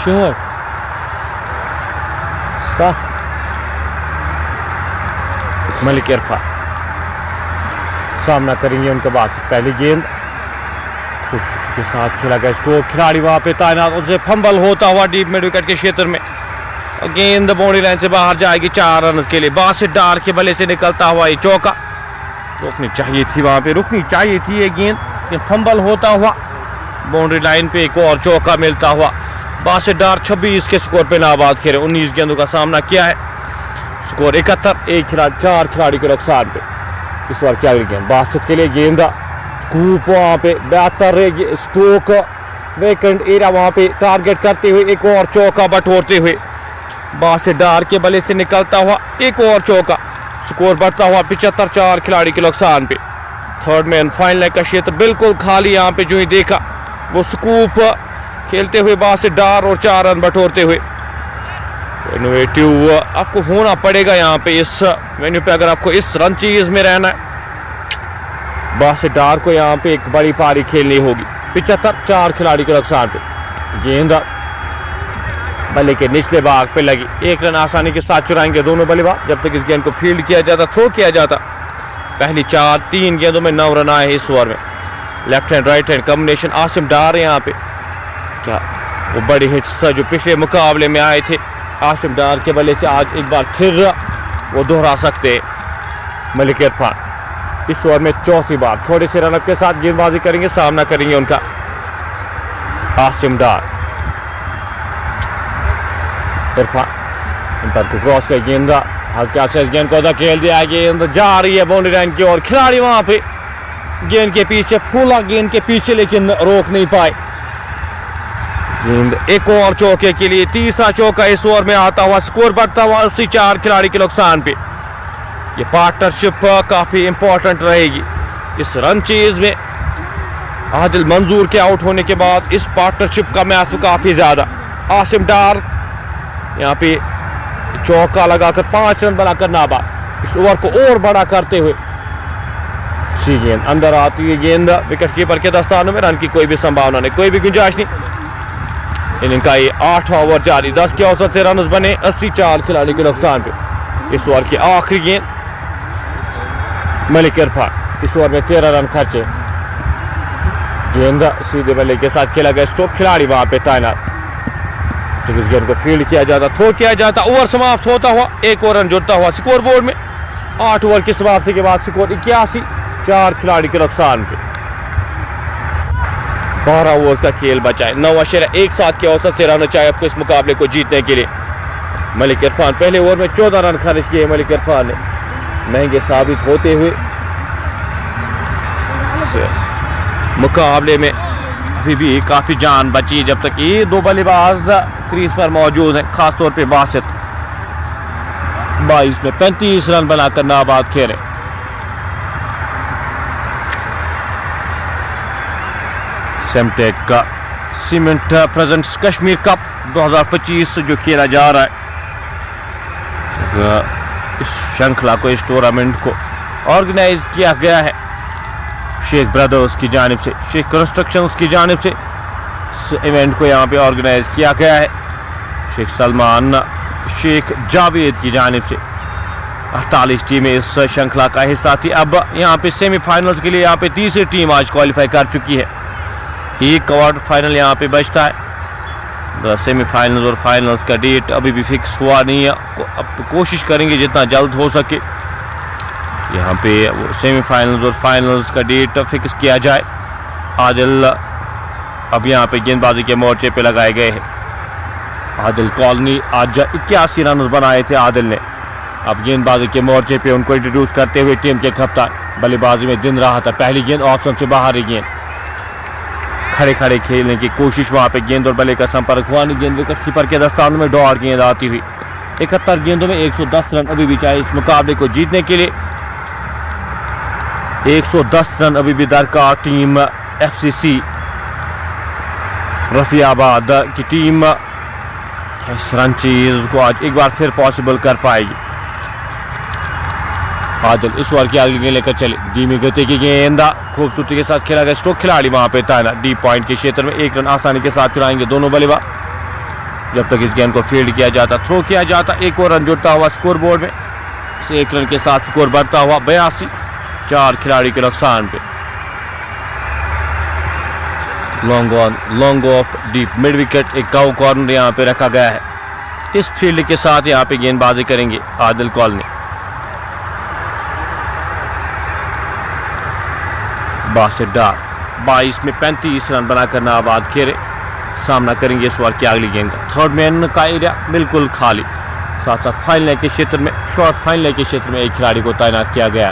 शोर 7 मलिक इरफान सामना करेंगे उनके बाद से। पहली गेंद खूबसूरती के साथ खेला गया स्ट्रोक, खिलाड़ी वहां पे तैनात, उनसे फंबल होता हुआ डीप मिड विकेट के क्षेत्र में, गेंद बाउंड्री लाइन से बाहर जाएगी 4 रन के लिए। बासित डार के बल्ले से निकलता हुआ ये चौका, रोकनी चाहिए थी, वहां पे रुकनी चाहिए थी ये गेंद, फंबल होता हुआ बाउंड्री लाइन पे एक और चौका मिलता हुआ। बासित डार 26 के स्कोर पे नाबाद खेले, 19 गेंदों का सामना किया है, स्कोर 71, 4 खिलाड़ी के नुकसान पे। इस बार क्या गेंद बासित के लिए, गेंदा स्कूप वहां पे बेहतर स्ट्रोक, वेकेंट एरिया वहां पे टारगेट करते हुए एक और चौका बटोरते हुए बासित डार के बल्ले से निकलता हुआ एक और चौका, स्कोर बढ़ता हुआ 75, 4 खिलाड़ी के नुकसान पे। थर्ड मैन फाइनल का क्षेत्र बिल्कुल खाली, यहाँ पे जो ही देखा वो स्कूप खेलते हुए बासित डार और 4 रन बटोरते हुए। इनोवेटिव आपको होना पड़ेगा यहाँ पे इस वेन्यू पे, अगर आपको इस रन चीज में रहना है। बासित डार को यहाँ पे एक बड़ी पारी खेलनी होगी। 75, 4 खिलाड़ी के नुकसान पे। गेंद बल्ले के निचले भाग पे लगी, 1 रन आसानी के साथ चुराएंगे दोनों बल्लेबाज जब तक इस गेंद को फील्ड किया जाता, थ्रो किया जाता। पहली 3 गेंदों में 9 रन आए इस ओवर में। Left hand right hand combination Asim Dar यहाँ पे, क्या वो बड़ी हिट्स जो पिछले मुकाबले में आए थे आसिम डार के बल्ले से आज एक बार फिर वो दोहरा सकते मलिक इरफान। इस ओवर में चौथी बार छोटे से रनअप के साथ गेंदबाजी करेंगे, सामना करेंगे उनका आसिम डार। इरफान पर क्रॉस का गेंद हल्का से इस गेंद को धकेल दिया, गेंद जा रही है बाउंड्री लाइन की ओर। खिलाड़ी वहां पे गेंद के पीछे फूला, गेंद के पीछे, लेकिन रोक नहीं पाए। गेंद एक और चौके के लिए, तीसरा चौका इस ओवर में आता हुआ, स्कोर बढ़ता हुआ 80, 4 खिलाड़ी के नुकसान पे। ये पार्टनरशिप काफी इंपॉर्टेंट रहेगी इस रन चेज में। आदिल मंजूर के आउट होने के बाद इस पार्टनरशिप का महत्व काफी ज्यादा। आसिम डार यहाँ पे चौका लगाकर 5 रन बनाकर नाबाद, इस ओवर को और बड़ा करते हुए। अच्छी गेंद अंदर आती है, गेंद विकेट कीपर के दस्तानों में, रन की कोई भी संभावना नहीं, कोई भी गुंजाइश नहीं। इनका ये 8 ओवर जारी, 10 के औसत से रन बने, 80, 4 खिलाड़ी के नुकसान पे। इस ओवर की आखिरी गेंद मलिक इरफान, इस ओवर में 13 रन खर्चे। गेंद सीधे बल्ले के साथ खेला गया स्टॉप, खिलाड़ी वहां पे तैनात। तो इस गेंद को फील्ड किया जाता, थ्रो किया जाता, ओवर समाप्त होता हुआ, 1 और रन जुड़ता हुआ स्कोर बोर्ड में। 8 ओवर की समाप्ति के बाद स्कोर 81, 4 खिलाड़ी के नुकसान पे। 12 ओवर का खेल बचा है, 9.17 के औसत से रन चाहिए आपको इस मुकाबले को जीतने के लिए। मलिक इरफान पहले ओवर में 14 रन खर्च किए। मलिक इरफान ने महंगे साबित होते हुए मुकाबले में अभी भी काफी जान बची जब तक ये 2 बल्लेबाज क्रीज पर मौजूद हैं, खासतौर पे बासित 22 में 35 रन बनाकर नाबाद खेले। सेमटेक का सीमेंट प्रेजेंट्स कश्मीर कप 2025 जो खेला जा रहा है, इस श्रृंखला को, इस टूर्नामेंट को ऑर्गेनाइज किया गया है शेख ब्रदर्स की जानिब से, शेख कंस्ट्रक्शंस की जानिब से। इस इवेंट को यहाँ पे ऑर्गेनाइज किया गया है शेख सलमान शेख जावेद की जानिब से। 48 टीमें इस श्रृंखला का हिस्सा थी। अब यहाँ पे सेमीफाइनल्स के लिए यहाँ पे तीसरी टीम आज क्वालिफाई कर चुकी है। एक क्वार्टर फाइनल यहाँ पे बचता है। सेमीफाइनल्स और फाइनल्स का डेट अभी भी फिक्स हुआ नहीं है, अब कोशिश करेंगे जितना जल्द हो सके यहाँ पे सेमीफाइनल्स और फाइनल्स का डेट फिक्स किया जाए। आदिल अब यहाँ पे गेंदबाजी के मोर्चे पे लगाए गए हैं। आदिल कॉलोनी आज 81 रन बनाए थे आदिल ने। अब गेंदबाजी के मोर्चे पे उनको इंट्रोड्यूस करते हुए टीम के कप्तान बल्लेबाजी में दिन रहा था। पहली गेंद ऑप्शन से बाहर ही गेंद, खड़े खड़े खेलने की कोशिश, वहां पे गेंद और बल्ले का संपर्क हुआ नहीं। गेंद विकेट कीपर के दस्तानों में डॉट गेंद आती हुई। 71 गेंदों में 110 रन अभी भी चाहिए इस मुकाबले को जीतने के लिए। 110 रन अभी भी दरकार टीम FCC रफियाबाद की टीम इस रन चीज को आज एक बार फिर पॉसिबल कर पाएगी। आदिल इस ओवर की आगे गेंद लेकर चले, धीमी गति की गेंद खूबसूरती के साथ खेला गया स्ट्रोक, खिलाड़ी वहां पे तैनात। डीप पॉइंट के क्षेत्र में 1 रन आसानी के साथ चुराएंगे दोनों बल्लेबाज जब तक इस गेंद को फील्ड किया जाता, थ्रो किया जाता। 1 और रन जुड़ता हुआ स्कोर बोर्ड में। इस 1 रन के साथ स्कोर बढ़ता हुआ 82, 4 खिलाड़ी के नुकसान पे। Long on, long off, deep mid wicket, एक काउ कॉर्नर यहाँ पे रखा गया है। इस फील्ड के साथ यहाँ पे गेंदबाजी करेंगे आदिल कॉलोनी। बासित डार 22 में 35 रन बनाकर नाबाद खेले, सामना करेंगे इस ओवर की अगली गेंद का। थर्ड मैन का एरिया बिल्कुल खाली, साथ साथ फाइनल के क्षेत्र में, शॉर्ट फाइनल के क्षेत्र में एक खिलाड़ी को तैनात किया गया।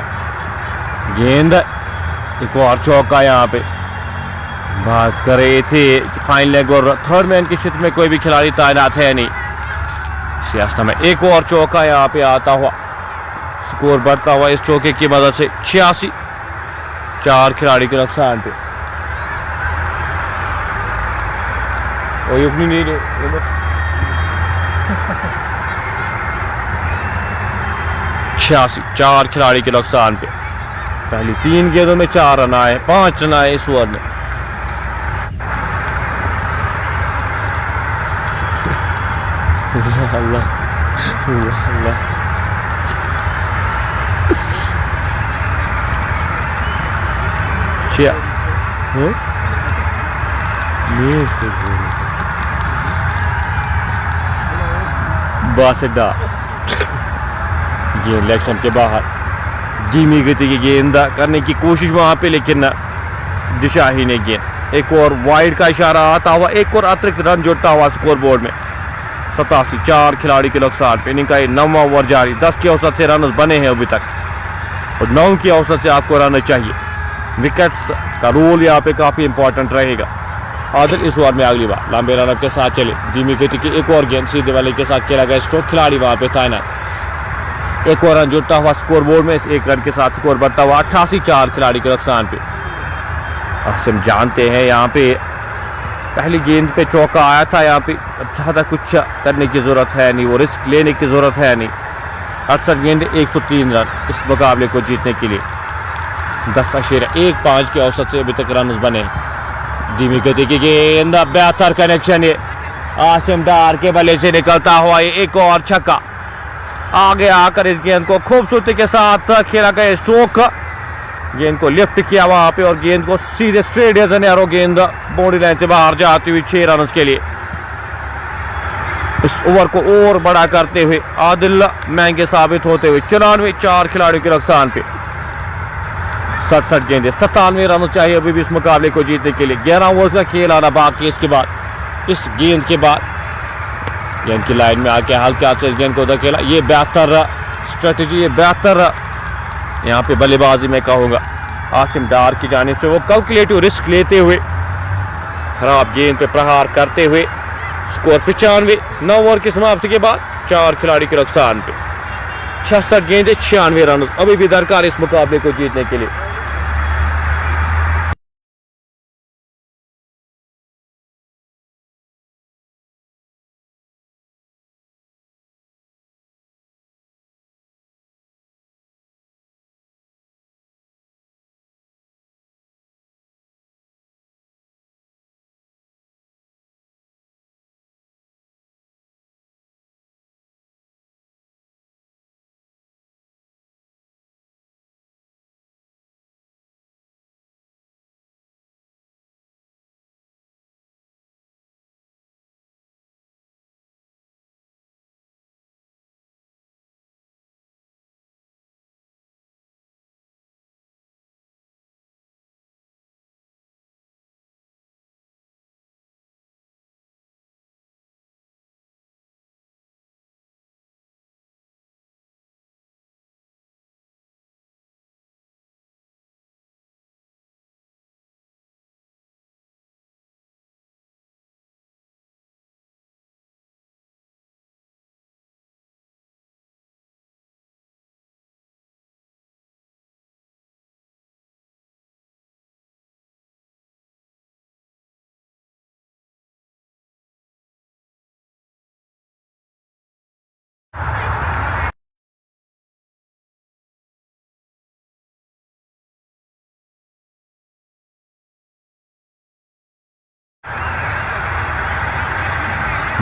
गेंद एक और चौका यहाँ पे। बात कर रहे थे कि फाइनल लेग और थर्ड मैन के क्षेत्र में कोई भी खिलाड़ी तैनात है नहीं। सियासत में एक और चौका यहाँ पे आता हुआ, स्कोर बढ़ता हुआ इस चौके की मदद से 86, 4 खिलाड़ी के नुकसान पे। और युगनी नहीं 86, 4 खिलाड़ी के नुकसान पे। पहली 3 गेंदों में 4 रन आए, 5 रन आए इस ओवर में। अल्लाह अल्लाह बासिडा गेंद लेग के बाहर, धीमी गति की गेंद करने की कोशिश वहां पे, लेकिन दिशा ही नहीं गेंद। एक और वाइड का इशारा आता हुआ, एक और अतिरिक्त रन जुड़ता हुआ स्कोर बोर्ड में। 87, 4 खिलाड़ी के नुकसान पे। इनिंग का 9वां ओवर जारी, 10 के औसत से रन बने हैं अभी तक और 9 की औसत से आपको रन चाहिए। विकेट्स का रोल यहाँ पे काफी इंपॉर्टेंट रहेगा। आदिल इस ओवर में अगली बार लंबे रन के साथ चले, धीमी गति की एक और गेंद सीधे वाले के साथ खेला गया स्ट्रोक, खिलाड़ी वहां पे तैनात। एक और रन जुड़ता हुआ स्कोर बोर्ड में, इस एक रन के साथ स्कोर बढ़ता हुआ 88, 4 खिलाड़ी के नुकसान पे। आसिम जानते हैं यहाँ पे पहली गेंद पे चौका आया था, यहाँ पे ज्यादा कुछ करने की जरूरत है नहीं, वो रिस्क लेने की जरूरत है नहीं। 68 गेंद 103 रन इस मुकाबले को जीतने के लिए। 10.15 के औसत से अभी तक रन बने। धीमी गति की गेंद, बेहतर कनेक्शन है, आसिम डार के बल्ले से निकलता हुआ एक और छक्का। आगे आकर इस गेंद को खूबसूरती के साथ खेला गया स्ट्रोक, गेंद को लिफ्ट किया वहां पे और गेंद को सीधे स्ट्रेट एज एन एरो, गेंद बाउंड्री लाइन से बाहर जाती हुई 6 रन के लिए। इस ओवर को और बड़ा करते हुए आदिल महंगे साबित होते हुए 94, 4 खिलाड़ियों के नुकसान पे। 67 गेंदे 97 रन चाहिए अभी भी इस मुकाबले को जीतने के लिए। 11 ओवर्स का खेल आना बाकी इसके बाद। इस गेंद के बाद गेंद की लाइन में आके हल्का से इस गेंद को धकेला, ये बेहतर स्ट्रेटेजी, ये बेहतर यहाँ पे बल्लेबाजी में कहूँगा आसिम डार की जानिब से। वो कैलकुलेटिव रिस्क लेते हुए खराब गेंद पे प्रहार करते हुए स्कोर 95, 9 ओवर की समाप्ति के बाद 4 खिलाड़ी के नुकसान पे। 66 गेंदे 96 रन अभी भी दरकार इस मुकाबले को जीतने के लिए।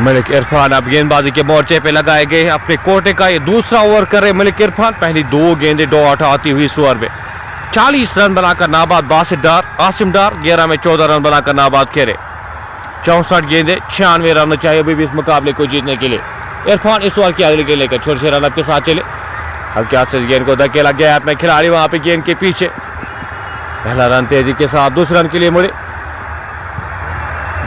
मलिक इरफान अब गेंदबाजी के मोर्चे पे लगाए गए हैं। अपने कोटे का ये दूसरा ओवर कर रहे मलिक इरफान। पहली 2 गेंदें डॉट आती हुई इस ओवर में 40 रन बनाकर नाबाद बासित डार, आसिम डार 11 में 14 रन बनाकर नाबाद खेले। 64 गेंदें 96 रन चाहिए अभी भी इस मुकाबले को जीतने के लिए। इरफान इस ओवर की अगली गेंद लेकर छोटे से रन के साथ चले, हल्के हाथ से इस गेंद को धकेला गया अपने खिलाड़ी वहां पे गेंद के पीछे। पहला रन तेजी के साथ, दूसरे रन के लिए मुड़े,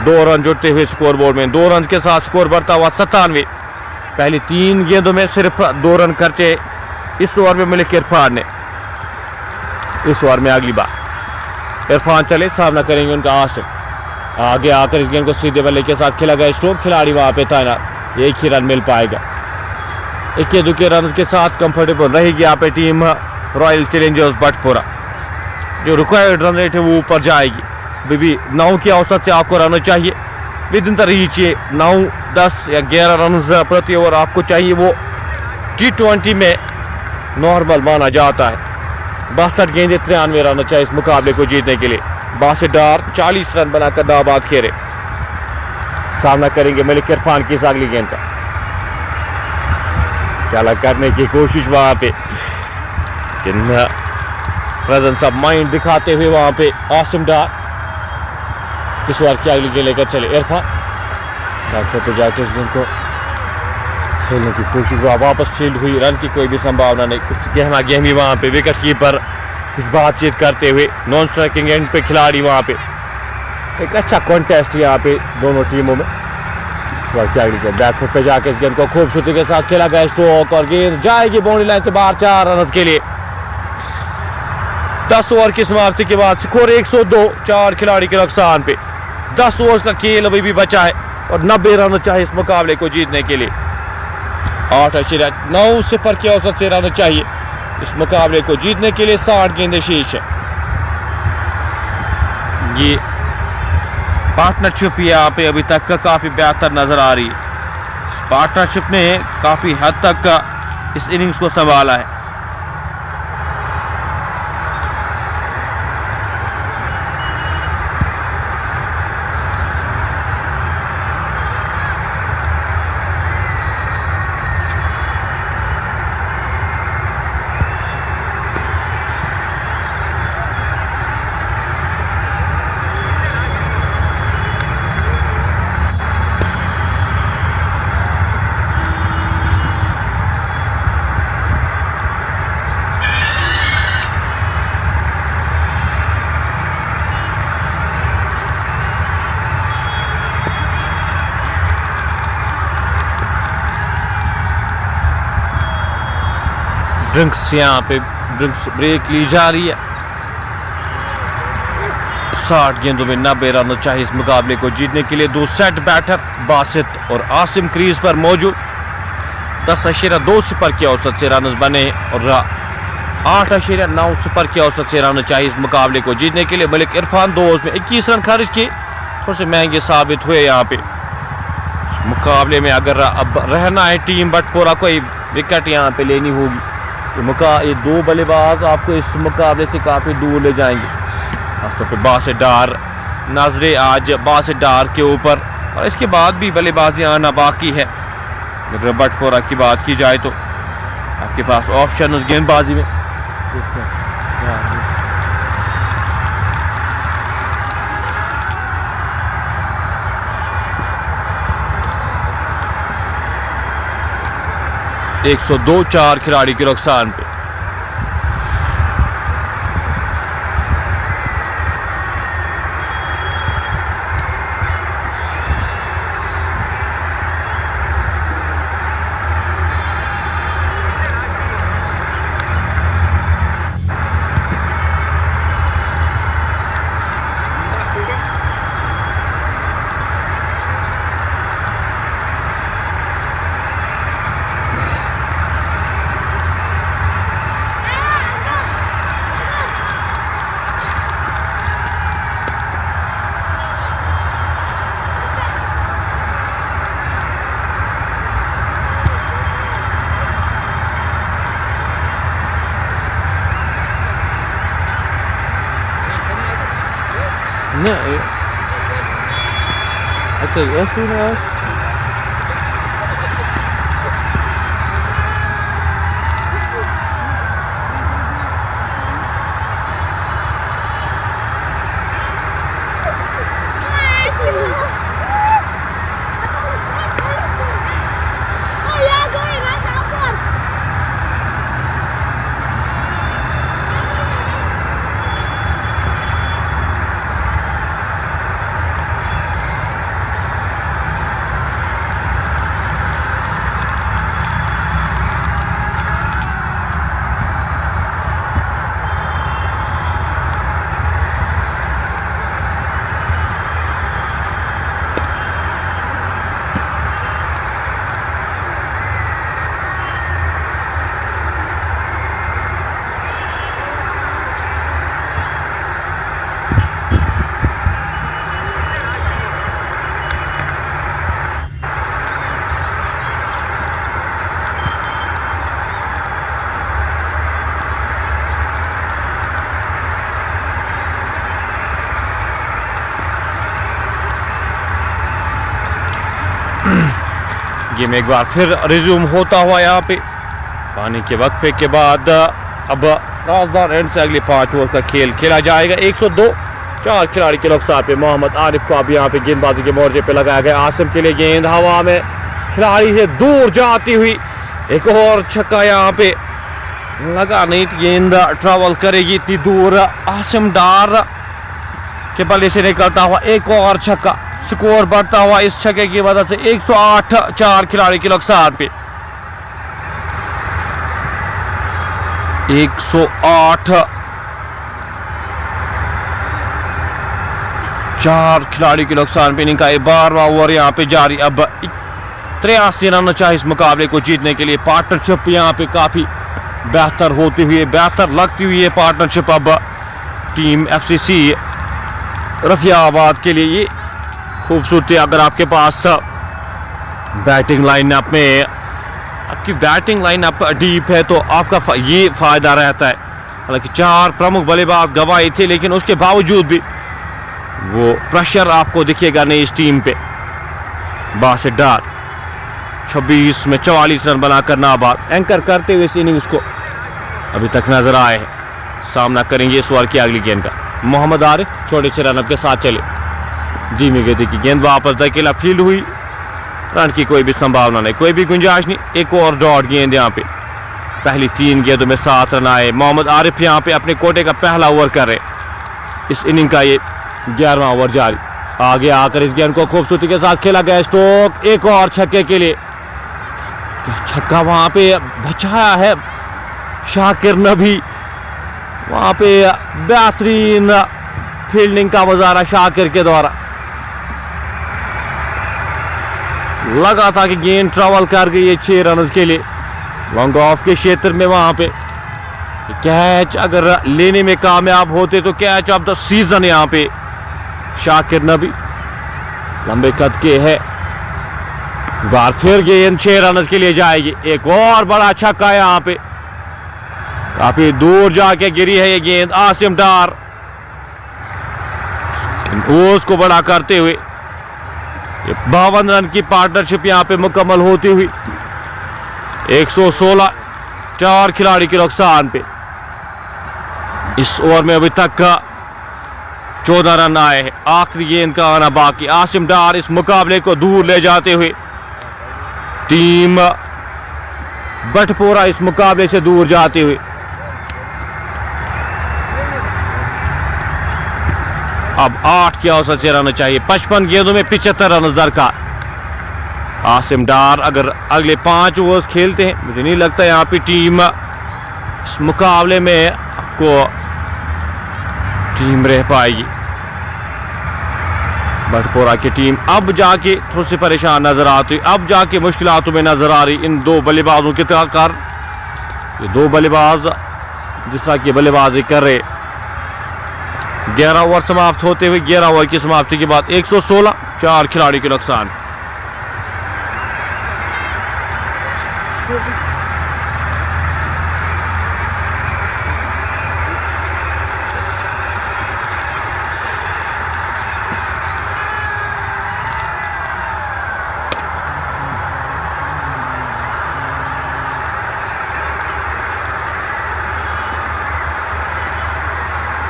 2 रन जुड़ते हुए स्कोर बोर्ड में। 2 रन के साथ स्कोर बढ़ता हुआ 97। पहली 3 गेंदों में सिर्फ 2 रन खर्चे इस ओवर में मलिक इरफान ने। इस ओवर में अगली बार इरफान चले, सामना करेंगे उनका आसिम। आगे आकर इस गेंद को सीधे बल्ले के साथ खेला गया स्ट्रोक, खिलाड़ी वहां पे तैनात, एक ही रन मिल पाएगा। इक्के दुक्के रन के साथ कंफर्टेबल रहेगी यहाँ पे टीम रॉयल चैलेंजर्स बटपुरा। जो रिक्वायर्ड रन रेट है वो ऊपर जाएगी। अभी भी 9 की औसत से आपको रन चाहिए विद इन द रीच। 9, 10 या 11 रन प्रति ओवर आपको चाहिए, वो T20 में नॉर्मल माना जाता है। 62 गेंदें 93 रन चाहिए इस मुकाबले को जीतने के लिए। बासित डार 40 रन बनाकर दाबाद खेरे सामना करेंगे मलिक इरफान की इस अगली गेंद का। चला करने की कोशिश वहां पे, प्रेजेंस ऑफ माइंड दिखाते हुए वहां पे आसिम डार इस ओवर की अगली गेंद लेकर चले। इरफान डॉक्टर पे जाके उस गेंद को खेलने की कोशिश, वापस फील्ड हुई, रन की कोई भी संभावना नहीं। कुछ गहमा गहमी वहां पे विकेट कीपर कुछ बातचीत करते हुए, नॉन स्ट्राइकिंग एंड पे खिलाड़ी वहां पे। एक अच्छा कॉन्टेस्ट यहाँ पे दोनों टीमों में। बैकफुट पे जाके इस गेंद को खूबसूरती के साथ खेला गया स्ट्रोक और गेंद जाएगी बाउंड्री लाइन से बाहर 4 रन के लिए। 10 ओवर की समाप्ति के बाद स्कोर 102, 4 खिलाड़ी के नुकसान पे। 10 ओवर का खेल अभी भी बचा है और 90 रन चाहिए इस मुकाबले को जीतने के लिए। 8.9 सिफर की औसत से रन चाहिए इस मुकाबले को जीतने के लिए। 60 गेंदें शेष है। ये पार्टनरशिप यहाँ पे अभी तक का काफी बेहतर नजर आ रही है। पार्टनरशिप ने काफी हद तक इस इनिंग्स को संभाला है। ड्रिंक्स यहाँ पे ब्रेक ली जा रही है। 60 गेंदों में 90 रन चाहिए इस मुकाबले को जीतने के लिए। 2 सेट बैटर बासित और आसिम क्रीज पर मौजूद। 10.2 सिफर की औसत से रन बने और 8.9 सिफर की औसत से रन चाहिए इस मुकाबले को जीतने के लिए। मलिक इरफान 2 ओवर्स में 21 रन खर्च किए, थोड़े से महंगे साबित हुए यहाँ पे मुकाबले में। अगर अब रहना है टीम बटपुरा को विकेट यहाँ पे लेनी होगी। ये 2 बल्लेबाज आपको इस मुकाबले से काफ़ी दूर ले जाएंगे। खासतौर पे बासित डार, नजरे आज बासित डार के ऊपर, और इसके बाद भी बल्लेबाजी आना बाकी है। अगर बटपुरा की बात की जाए तो आपके पास ऑप्शन उस गेंदबाजी में 102, 4 खिलाड़ी के नुकसान पे। No, I think everything else. Game एक बार फिर रिज्यूम होता हुआ यहाँ पे पानी के वक्फे के बाद। अब राजदार एंड से अगले 5 ओवर का खेल खेला जाएगा। 102 4 खिलाड़ी के नुकसान पे मोहम्मद आरिफ को अब यहाँ पे गेंदबाजी के मोर्चे पे लगाया गया। आसिम के लिए गेंद हवा में खिलाड़ी से दूर जाती हुई, एक और छक्का यहाँ पे लगा नहीं, गेंद ट्रेवल करेगी इतनी दूर। आसिम डार के बल्ले से निकलता हुआ एक और छक्का, स्कोर बढ़ता हुआ इस छक्के की वजह से 108 4 खिलाड़ी के नुकसान पे। 108 4 खिलाड़ी के नुकसान पे इनका 12वां ओवर यहाँ पे जारी। अब 83 रन चाहिए इस मुकाबले को जीतने के लिए। पार्टनरशिप यहाँ पे काफी बेहतर होती हुई, बेहतर लगती हुई है पार्टनरशिप अब टीम FCC रफियाबाद के लिए। ये खूबसूरती, अगर आपके पास बैटिंग लाइनअप में आपकी बैटिंग लाइनअप डीप है तो आपका ये फायदा रहता है। हालांकि 4 प्रमुख बल्लेबाज गंवाए थे, लेकिन उसके बावजूद भी वो प्रेशर आपको दिखेगा नहीं इस टीम पे। बासित डार 26 में 44 रन बनाकर नाबाद एंकर करते हुए इस इनिंग्स को अभी तक नजर आए हैं। सामना करेंगे इस ओवर की अगली गेंद का। मोहम्मद आरिफ छोटे से रन के साथ चले, धीमी गति की गेंद वापस धकेला, फील्ड हुई, रन की कोई भी संभावना नहीं, कोई भी गुंजाइश नहीं। एक और डॉट गेंद यहाँ पे। पहली 3 गेंदों में 7 रन आए। मोहम्मद आरिफ यहाँ पे अपने कोटे का पहला ओवर कर रहे। इस इनिंग का ये 11वां ओवर जारी। आगे आकर इस गेंद को खूबसूरती के साथ खेला गया स्ट्रोक, एक और छक्के के लिए। छक्का वहां पे बचाया है शाकिर नबी, वहां पे बेहतरीन फील्डिंग का मुजाहरा शाकिर के द्वारा। लगा था कि गेंद ट्रेवल कर गई है 6 रन के लिए लॉन्ग ऑफ के क्षेत्र में। वहां पे कैच अगर लेने में कामयाब होते तो कैच ऑफ द सीजन यहाँ पे शाकिर नबी लंबे कद के है। बार फिर गेंद 6 रन के लिए जाएगी। एक और बड़ा छक्का यहाँ पे, काफी दूर जाके गिरी है ये गेंद। आसिम डार उसको बड़ा करते हुए 52 रन की पार्टनरशिप यहाँ पे मुकम्मल होती हुई। 116 4 खिलाड़ी के नुकसान पे। इस ओवर में अभी तक 14 रन आए हैं, आखिरी गेंद का आना बाकी। आसिम डार इस मुकाबले को दूर ले जाते हुए टीम बटपोरा इस मुकाबले से दूर जाते हुए। अब 8 की औसत से रन चाहिए। 55 गेंदों में 75 रन दरकार। आसिम डार अगर अगले 5 ओवर्स खेलते हैं, मुझे नहीं लगता यहाँ पे टीम इस मुकाबले में आपको टीम रह पाएगी। बटपोरा की टीम अब जाके थोड़ी सी परेशान नजर आती, अब जाके मुश्किलातों में नजर आ रही इन 2 बल्लेबाजों के कारण। ये 2 बल्लेबाज जिस तरह की बल्लेबाजी कर रहे। 11 ओवर समाप्त होते हुए 11 ओवर की समाप्ति के बाद 116 4 खिलाड़ी के नुकसान।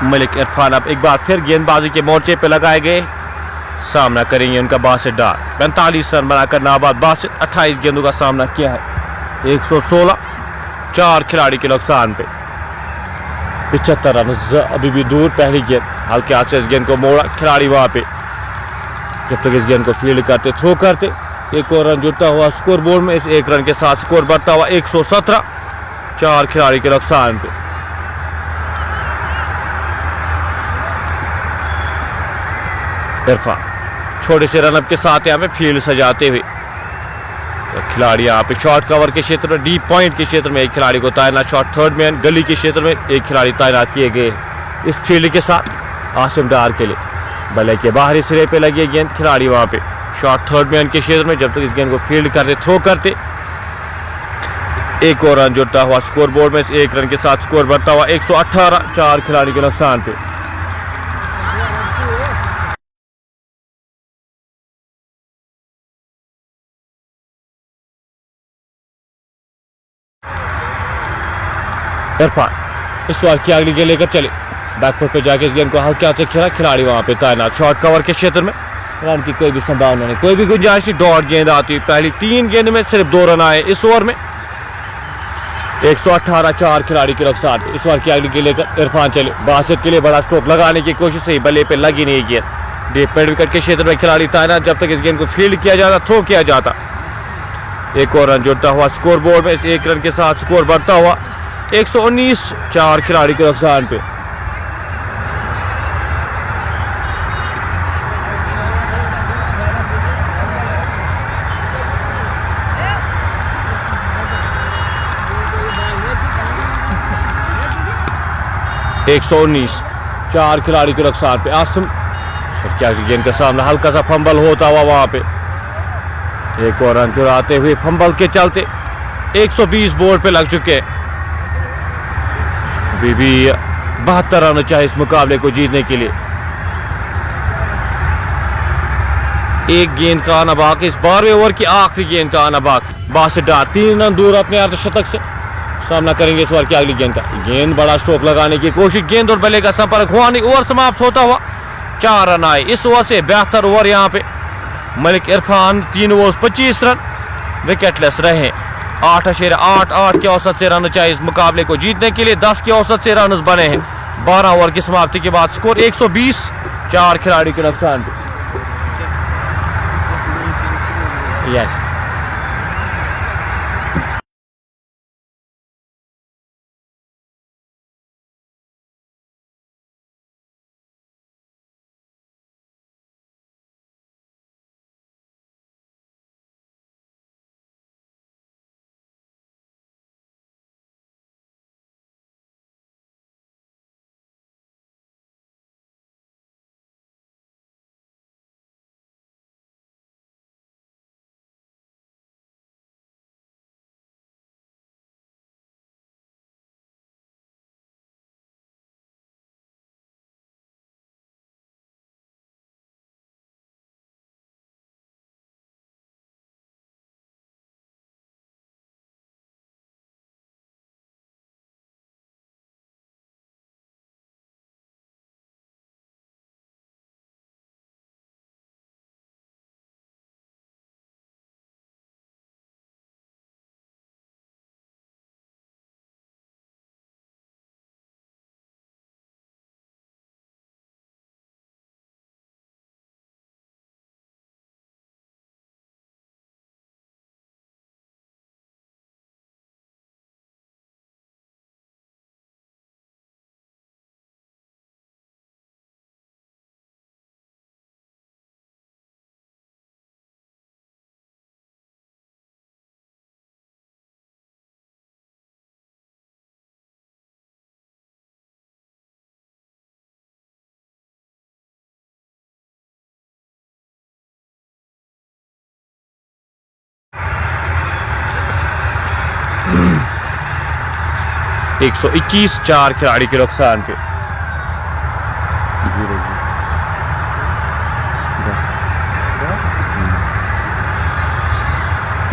मलिक इरफान अब एक बार फिर गेंदबाजी के मोर्चे पे लगाए गए। सामना करेंगे उनका बासित डार। 45 रन बनाकर नाबाद बासित 28 गेंदों का सामना किया है। 116 4 खिलाड़ी के नुकसान पे। 75 रन अभी भी दूर। पहली गेंद हल्के हाथ से इस गेंद को मोड़ा खिलाड़ी वहां पे, जब तक इस गेंद को फील्ड करते थ्रो करते। एक और रन जुड़ता हुआ स्कोर बोर्ड में। इस 1 रन के साथ स्कोर बढ़ता हुआ 117 4 खिलाड़ी के नुकसान पे। इरफान छोटे से रनअप के साथ यहाँ पे फील्ड सजाते हुए तो खिलाड़ी यहाँ पे शॉर्ट कवर के क्षेत्र में, डीप पॉइंट के क्षेत्र में एक खिलाड़ी को तैनात, शॉर्ट थर्ड मैन गली के क्षेत्र में एक खिलाड़ी तैनात किए गए इस फील्ड के साथ। आसिम डार के लिए बल्ले के बाहरी सिरे पे लगी गेंद, खिलाड़ी वहां पे शॉर्ट थर्ड मैन के क्षेत्र में, जब तक इस गेंद को फील्ड करते थ्रो करते। एक और रन जुड़ता हुआ स्कोर बोर्ड में। 1 रन के साथ स्कोर बढ़ता हुआ 118 4 खिलाड़ी के नुकसान पे। इरफान इस ओवर की अगली गेंद लेकर चले, बैकफुट पे जाके इस गेंद को हल्के हाथ से खेला, खिलाड़ी वहां पे तैनात शॉर्ट कवर के क्षेत्र में, रन की कोई भी संभावना नहीं, कोई भी गुंजाइश नहीं। डॉट गेंद आती, पहली 3 गेंद में सिर्फ 2 रन आए इस ओवर में। 118 4 खिलाड़ी के नुकसान पे इस ओवर की अगली गेंद लेकर इरफान चले, बासित के लिए बड़ा स्ट्रोक लगाने की कोशिश से बल्ले पे लगी नहीं गेंद, डीप मिड विकेट के क्षेत्र में खिलाड़ी तैनात, जब तक इस गेंद को फील्ड किया जाता, थ्रो किया जाता। एक और रन जुड़ता हुआ स्कोर बोर्ड में, इस 1 रन के साथ स्कोर बढ़ता हुआ 119 4 खिलाड़ी के नुकसान पे। एक 4 खिलाड़ी के नुकसान पे आसिम क्या गेंद का सामना हल्का सा फंबल होता हुआ वहां पे एक और रन चुराते हुए फंबल के चलते 120 बोर्ड पे लग चुके। अभी भी 72 रन चाहिए इस मुकाबले को जीतने के लिए। एक गेंद का आना बाकी, इस 12वें ओवर की आखिरी गेंद का आना बाकी। बासित डार 3 रन दूर अपने अर्धशतक से, सामना करेंगे इस ओवर की अगली गेंद का। गेंद बड़ा स्ट्रोक लगाने की कोशिश, गेंद और बल्ले का संपर्क हुआ नहीं, ओवर समाप्त होता हुआ 4 रन आए इस ओवर से। 72 ओवर यहाँ पे Malik Irfan 3 over 25 run wicketless रहे। 8.8 के औसत से रन चाहिए इस मुकाबले को जीतने के लिए, 10 के औसत से रन बने हैं। 12 ओवर की समाप्ति के बाद स्कोर 120 4 खिलाड़ी के नुकसान पे। यस एक 121 4 खिलाड़ी के नुकसान पे।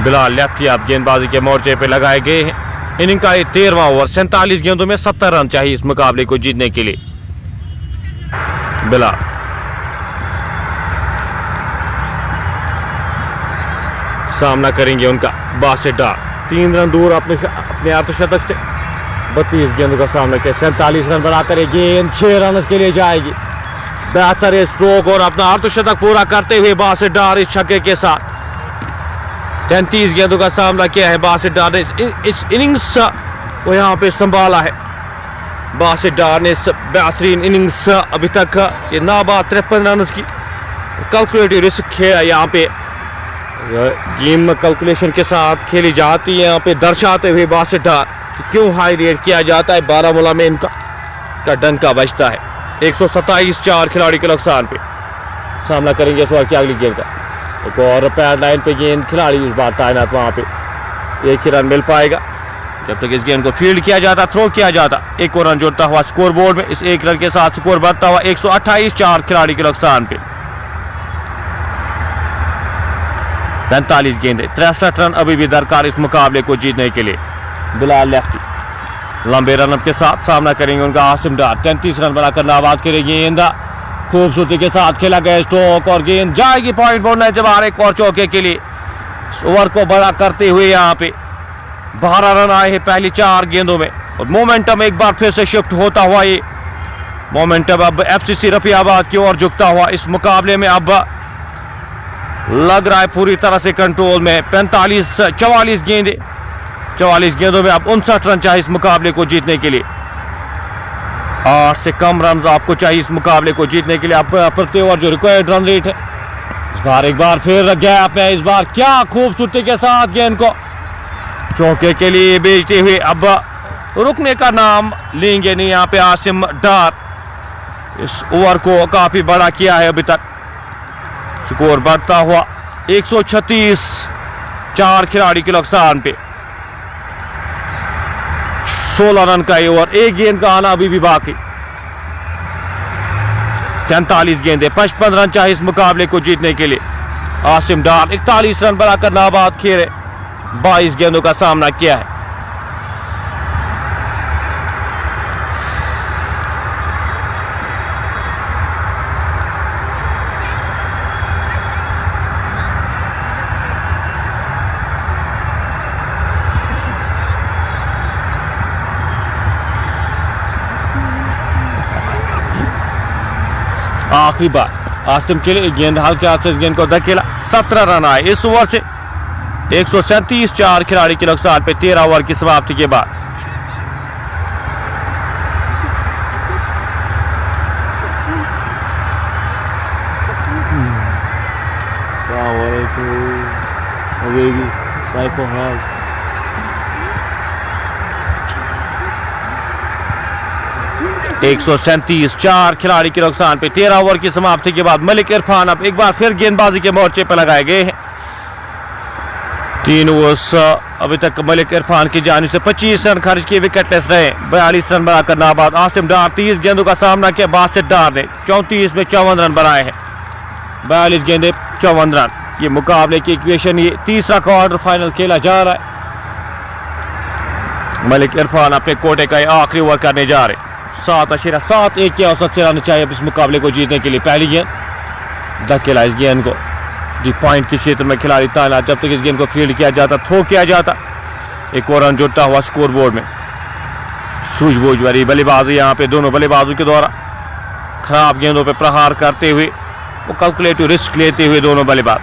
बिलाल लेफ्टी आप गेंदबाजी के मोर्चे पे लगाए गए हैं। इनिंग का 13वां ओवर, 47 गेंदों में 70 रन चाहिए इस मुकाबले को जीतने के लिए। बिलाल सामना करेंगे उनका बासित डार, 3 रन दूर अपने अर्धशतक से। 32 गेंदों का सामना किया, 47 रन बनाकर ये गेंद 6 रन के लिए जाएगी। बेहतर स्ट्रोक और अपना अर्धशतक पूरा करते हुए बासित डार इस छक्के के साथ 33 गेंदों का सामना किया है बासित डार ने। इस इनिंग्स को यहाँ पे संभाला है बासित डार ने। इस बेहतरीन इनिंग्स अभी तक ये नाबाद 53 रन की कैलकुलेटिव रिस्क खेला यहाँ पे, गेम कैलकुलेशन के साथ खेली जाती है यहाँ पे, दर्शाते हुए बासित डार कि क्यों हाई रेट किया जाता है। बारामूला में इनका डंका बजता है। 127 4 खिलाड़ी के नुकसान पे सामना करेंगे इस ओवर की अगली गेंद का। एक और पैड लाइन पे गेंद, खिलाड़ी इस बार तैनात वहां पे, एक ही रन मिल पाएगा जब तक इस गेंद को फील्ड किया जाता, थ्रो किया जाता। एक और रन जोड़ता हुआ स्कोर बोर्ड में, इस 1 रन के साथ स्कोर बढ़ता हुआ 128 4 खिलाड़ी के नुकसान पे। 45 गेंदें, 63 रन अभी भी दरकार इस मुकाबले को जीतने के लिए। बिलाल लेफ्टी लंबे रनअप के साथ सामना करेंगे उनका आसिम डार। 33 रन बनाकर नाबाद करेगी गेंद, खूबसूरती के साथ खेला गया स्ट्रोक और गेंद जाएगी पॉइंट बोलना है जब आ रहे एक और चौके के लिए। ओवर को बड़ा करते हुए यहाँ पे 12 रन आए हैं पहली 4 गेंदों में और मोमेंटम एक बार फिर से शिफ्ट होता हुआ, ये मोमेंटम अब एफसीसी रफियाबाद की ओर झुकता हुआ इस मुकाबले में अब लग रहा है पूरी तरह से कंट्रोल में। 44 गेंदों में अब 59 रन चाहिए इस मुकाबले को जीतने के लिए। 8 से कम रन आपको चाहिए इस मुकाबले को जीतने के लिए। अब प्रति ओवर जो रिक्वायर्ड रन रेट है, इस बार एक बार फिर गैप है, इस बार क्या खूबसूरती के साथ गेंद को चौके के लिए भेजते हुए अब रुकने का नाम लेंगे नहीं यहाँ पे आसिम डार। इस ओवर को काफी बड़ा किया है अभी तक, स्कोर बढ़ता हुआ 136, 4 खिलाड़ी के नुकसान पे 16 रन का ओवर, एक गेंद का आना अभी भी बाकी। 43 गेंदें, 55 रन चाहिए इस मुकाबले को जीतने के लिए। आसिम डार 41 रन बनाकर नाबाद खेले, 22 गेंदों का सामना किया है। आखिरी बार आसिम के लिए गेंद हल्के हाथ से इस गेंद को धकेला, 17 रन आए इस ओवर से। 137, 4 खिलाड़ी के नुकसान पे 13 ओवर की समाप्ति के बाद। एक 137, 4 खिलाड़ी के नुकसान पे 13 ओवर की समाप्ति के बाद मलिक इरफान अब एक बार फिर गेंदबाजी के मोर्चे पर लगाए गए हैं। 3 ओवर्स अभी तक मलिक इरफान की जानिब से 25 रन खर्च किए, विकेटलेस रहे, 42 रन बनाकर नाबाद। आसिम डार 30 गेंदों का सामना किया, बासित डार ने 34 में 54 रन बनाए हैं, 42 गेंदें 54 रन। ये मुकाबले की इक्वेशन, ये तीसरा क्वार्टर फाइनल खेला जा रहा है। मलिक इरफान अपने कोटे का आखिरी ओवर करने जा रहे। 7.71 के औसत से रन चाहिए इस मुकाबले को जीतने के लिए। पहली गेंद धकेला इस गेंद को डी पॉइंट के क्षेत्र में खिलाड़ी तैनात, जब तक इस गेंद को फील्ड किया जाता, थ्रो किया जाता, एक और रन जुड़ता हुआ स्कोर बोर्ड में। सूझबूझ भरी बल्लेबाजी यहाँ पे दोनों बल्लेबाजों के द्वारा, खराब गेंदों पे प्रहार करते हुए, वो कैलकुलेटिव रिस्क लेते हुए दोनों बल्लेबाज।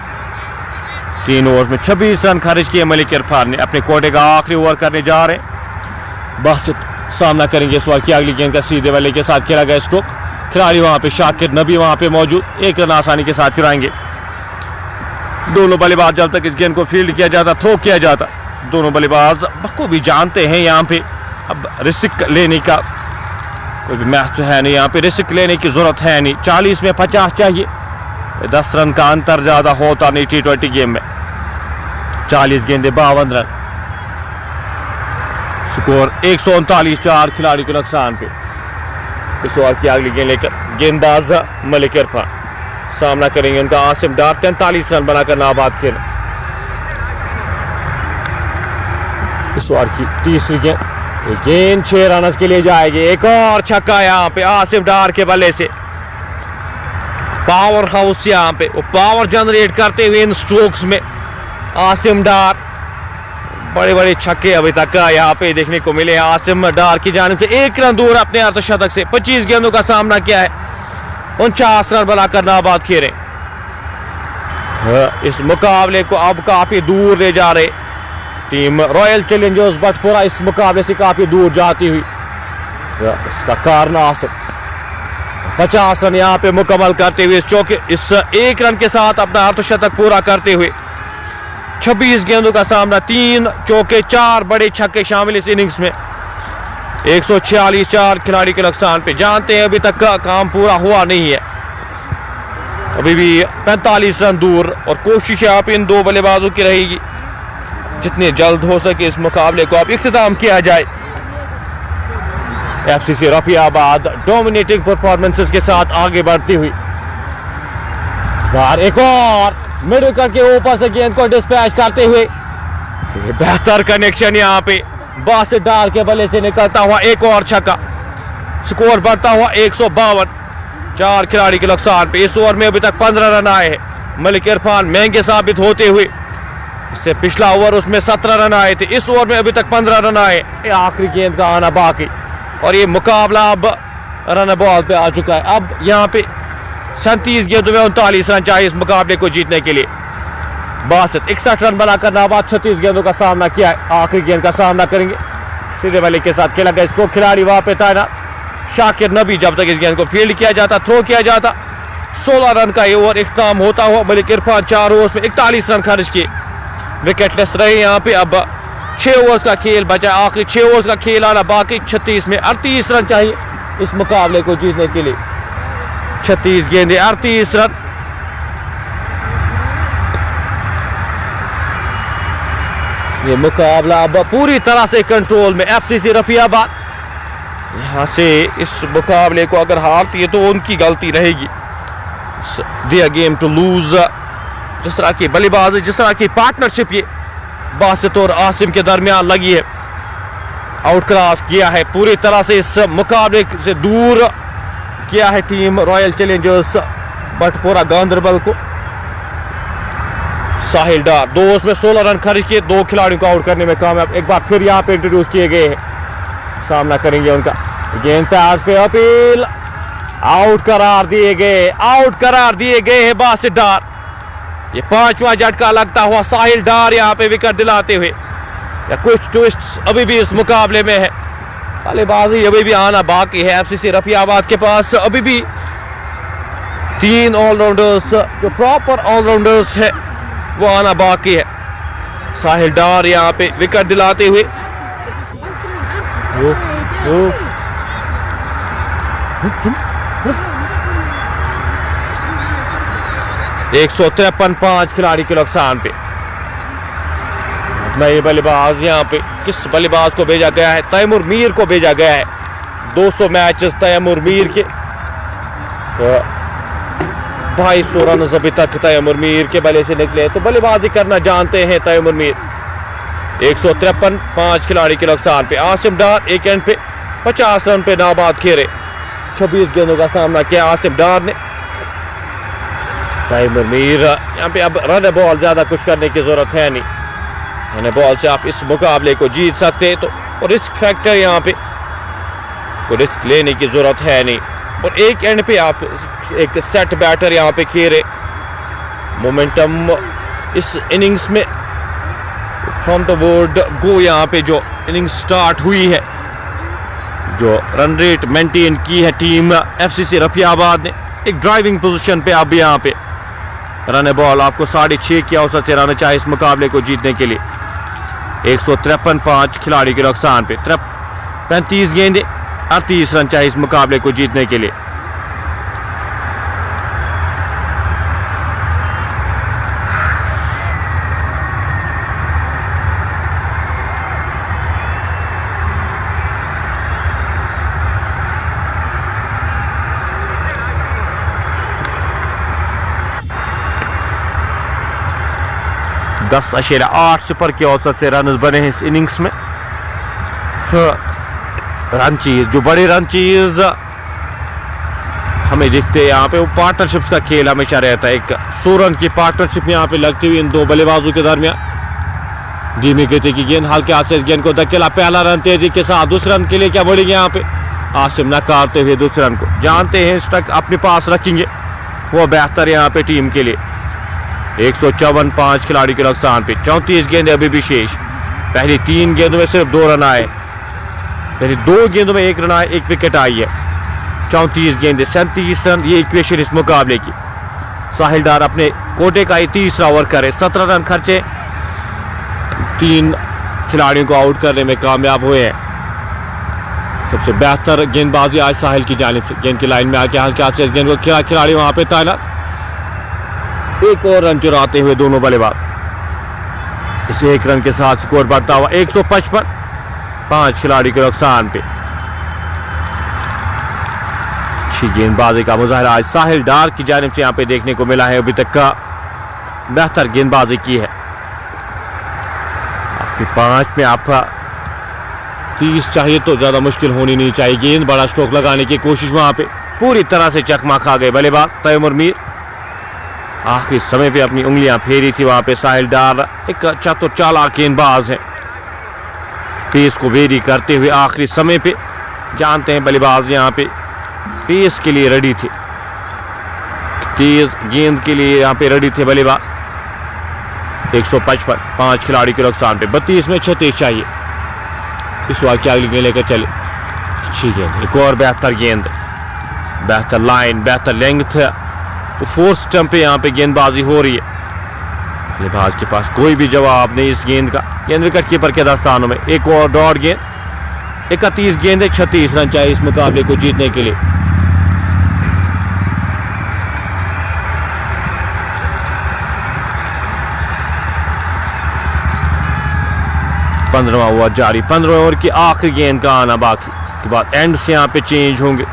3 ओवर में 26 रन खर्च किए मलिक इरफान ने, अपने कोटे का आखिरी ओवर करने जा रहे हैं। बासित सामना करेंगे इस ओवर की अगली गेंद का सीधे वाले के साथ खेला गया स्ट्रोक, खिलाड़ी वहां पे शाकिर नबी वहां पे मौजूद, एक रन आसानी के साथ चुराएंगे दोनों बल्लेबाज। जब तक इस गेंद को फील्ड किया जाता, थ्रो किया जाता, दोनों बल्लेबाज बखूबी जानते हैं यहाँ पे अब रिस्क लेने का कोई भी महत्व है नहीं, यहाँ पे रिस्क लेने की जरूरत है नहीं। 40 में 50 चाहिए, 10 रन का अंतर ज्यादा होता नहीं T20 गेम में। 40 गेंदें 52 रन, स्कोर 139, 4 खिलाड़ी के नुकसान पे। इस ओवर की अगली गेंद लेकर गेंदबाज मलिक इरफान सामना करेंगे उनका आसिम डार। 43 रन बनाकर नाबाद खेल। इस ओवर की तीसरी गेंद 6 रन के लिए जाएगी, एक और छक्का यहाँ पे आसिम डार के बल्ले से। पावर हाउस यहाँ पे वो पावर जनरेट करते हुए इन स्ट्रोक्स में आसिम डार, बड़े बड़े छक्के अभी तक यहाँ पे देखने को मिले हैं आसिम डार की जानिब से। 1 रन दूर अपने अर्धशतक से, 25 गेंदों का सामना किया है, 49 रन बनाकर नाबाद खेले। इस मुकाबले को अब काफी दूर ले जा रहे टीम रॉयल चैलेंजर्स बटपुरा, इस मुकाबले से काफी दूर जाती हुई। इसका कारण आसिम 50 रन यहाँ पे मुकम्मल करते हुए इस 1 रन के साथ अपना अर्धशतक पूरा करते हुए 26 गेंदों का सामना, 3 चौके 4 बड़े छक्के शामिल इस इनिंग्स में। 146, 4 खिलाड़ी के नुकसान पे। जानते हैं अभी तक का काम पूरा हुआ नहीं है, अभी भी 45 रन दूर और कोशिश आप इन 2 बल्लेबाजों की रहेगी जितने जल्द हो सके इस मुकाबले को अब इख्तिताम किया जाए। एफसीसी रफियाबाद डोमिनेटिंग परफॉर्मेंसेस के साथ आगे बढ़ती हुई। एक और मिड विकेट के ऊपर से गेंद को डिस्पैच करते हुए बेहतर कनेक्शन यहाँ पे बासित डार के बल्ले से निकलता हुआ एक और छक्का। स्कोर बढ़ता हुआ 152। 4 खिलाड़ी के नुकसान पे। इस ओवर में अभी तक 15 रन आए हैं। मलिक इरफान महंगे साबित होते हुए, इससे पिछला ओवर उसमें 17 रन आए थे, इस ओवर में अभी तक 15 रन आए। आखिरी गेंद का आना बाकी और ये मुकाबला अब रन बॉल पे आ चुका है। अब यहाँ पे 37 गेंदों में 39 रन चाहिए इस मुकाबले को जीतने के लिए। बासित 61 रन बनाकर नाबाद 36 गेंदों का सामना किया है। आखिरी गेंद का सामना करेंगे सीधे बल्ले के साथ खेला गया। इसको खिलाड़ी वहां पे तैनात शाकिर नबी। जब तक इस गेंद को फील्ड किया जाता, थ्रो किया जाता, 16 रन का ये ओवर इख्तिताम होता हुआ मलिक इरफान 4 ओवर्स में 41 रन खर्च किए, विकेटलेस रहे यहाँ पे। अब 6 ओवर्स का खेल बचा, आखिरी 6 ओवर्स का खेल आना बाकी। 36 में 38 रन चाहिए इस मुकाबले को जीतने के लिए। 36 गेंदें, 38 रन। ये मुकाबला अब पूरी तरह से कंट्रोल में। एफसीसी रफियाबाद यहां से इस मुकाबले को अगर हारती है तो उनकी गलती रहेगी। दिया गेम टू लूज। जिस तरह की बल्लेबाजी, जिस तरह की पार्टनरशिप ये बासित और आसिम के दरमियान लगी है, आउट क्रॉस किया है पूरी तरह से, इस मुकाबले से दूर किया है टीम रॉयल चैलेंजर्स बटपुरा गांधरबल को। साहिल डार 2 ओवर्स में 16 रन खर्च किए, 2 खिलाड़ियों को आउट करने में कामयाब। एक बार फिर यहाँ पे इंट्रोड्यूस किए गए हैं, सामना करेंगे उनका। गेंद पास पे अपील, आउट करार दिए गए, आउट करार दिए गए हैं बासित डार। ये 5वां झटका लगता हुआ साहिल डार यहाँ पे विकेट दिलाते हुए। या कुछ ट्विस्ट अभी भी इस मुकाबले में है, बल्लेबाजी अभी भी आना बाकी है। एफसीसी रफियाबाद के पास अभी भी 3 ऑलराउंडर्स, जो प्रॉपर ऑलराउंडर्स है, वो आना बाकी है। साहिल डार यहाँ पे विकेट दिलाते हुए। 153 5 खिलाड़ी के नुकसान पे। नए बल्लेबाज यहाँ पे, किस बल्लेबाज को भेजा गया है? तैमूर मीर को भेजा गया है। 200 मैचेस तैमूर मीर के, 250 रन अभी तक तैमूर मीर के बल्ले से निकले, तो बल्लेबाजी करना जानते हैं तैमूर मीर। 153 5 खिलाड़ी के नुकसान पे। आसिम डार एक एंड पे 50 रन पे नाबाद खेले। 26 गेंदों का सामना किया आसिम डार ने। तैमूर मीर यहाँ पे अब रन बॉल ज्यादा कुछ करने की जरूरत है नहीं, रन बॉल से आप इस मुकाबले को जीत सकते हैं। तो रिस्क फैक्टर यहाँ पे कोई रिस्क लेने की जरूरत है नहीं। और एक एंड पे आप एक सेट बैटर यहाँ पे खेले। मोमेंटम इस इनिंग्स में फ्रॉम द वर्ड गो यहाँ पे जो इनिंग्स स्टार्ट हुई है, जो रन रेट मेंटेन की है टीम एफसीसी रफियाबाद ने, एक ड्राइविंग पोजीशन पे अब यहाँ पे रन बॉल आपको 6.5 की औसत से रन चाहिए इस मुकाबले को जीतने के लिए। 153 5 खिलाड़ी के नुकसान पे। 35 गेंदें, 38 रन चाहिए इस मुकाबले को जीतने के लिए। दस 10.8 सुपर की औसत से रन बने हैं इस इनिंग्स में। रन चीज, जो बड़े रन चीज हमें दिखते हैं यहाँ पे, वो पार्टनरशिप्स का खेल हमेशा रहता है। एक 100 रन की पार्टनरशिप यहाँ पे लगती हुई इन 2 बल्लेबाजों के दरमियान। धीमी गति की गेंद, हल्के हाथ से इस गेंद को धकेला। पहला रन तेजी के साथ, दूसरे रन के लिए क्या बढ़ेंगे यहाँ पे? आसिम नकारते हुए दूसरे रन को जानते हैं स्ट्राइक अपने पास रखेंगे, वो बेहतर है यहाँ पे टीम के लिए। 154 5 खिलाड़ी के नुकसान पे। 34 गेंदें अभी भी शेष। पहली 3 गेंदों में सिर्फ 2 रन आए, पहली 2 गेंदों में 1 रन आए, 1 विकेट आई है। 34 गेंदें, 37 रन, ये इक्वेशन इस मुकाबले की। साहिल डार अपने कोटे का ही 30वां ओवर करे, 17 रन खर्चे, 3 खिलाड़ियों को आउट करने में कामयाब हुए हैं। सबसे बेहतर गेंदबाजी आज साहिल की जानिब से। गेंद की लाइन में आके हल्के हाथ से इस गेंद को खेला, खिलाड़ी वहां पे तैनात। एक और रन चुराते हुए दोनों बल्लेबाज। इस 1 रन के साथ स्कोर बढ़ता हुआ 155 5 खिलाड़ी के नुकसान पे। अच्छी गेंदबाजी का मुजाहरा आज साहिल डार की जानिब से यहाँ पे देखने को मिला है। अभी तक का बेहतर गेंदबाजी की है। आखिरी 5 में आप 30 चाहिए तो ज़्यादा मुश्किल होनी नहीं चाहिए। गेंद बड़ा स्ट्रोक लगाने की कोशिश, वहाँ पे पूरी तरह से चकमा खा गए बल्लेबाज तैमूर मीर। आखिरी समय पे अपनी उंगलियां फेरी थी वहाँ पे साहिल डार, एक चतुर चालाक गेंदबाज है। पेस को वेरी करते हुए आखिरी समय पे जानते हैं बल्लेबाज यहाँ पे पेस के लिए रेडी थे, तेज गेंद के लिए यहाँ पे रेडी थे बल्लेबाज। 155 5 खिलाड़ी के नुकसान पे 32 में 36 चाहिए। इस वाक्य अगली गेंद लेकर चले, अच्छी गेंद, एक और बेहतर गेंद, बेहतर लाइन, बेहतर लेंथ, फोर्थ स्टंप पे यहाँ पे गेंदबाजी हो रही है। बल्लेबाज के पास कोई भी जवाब नहीं इस गेंद का। गेंद विकेट कीपर के दस्तानों में। एक और डॉट गेंद, 31 गेंद 36 रन चाहिए इस मुकाबले को जीतने के लिए। पंद्रहवां ओवर जारी, 15वें ओवर की आखिरी गेंद का आना बाकी के बाद एंड से यहाँ पे चेंज होंगे।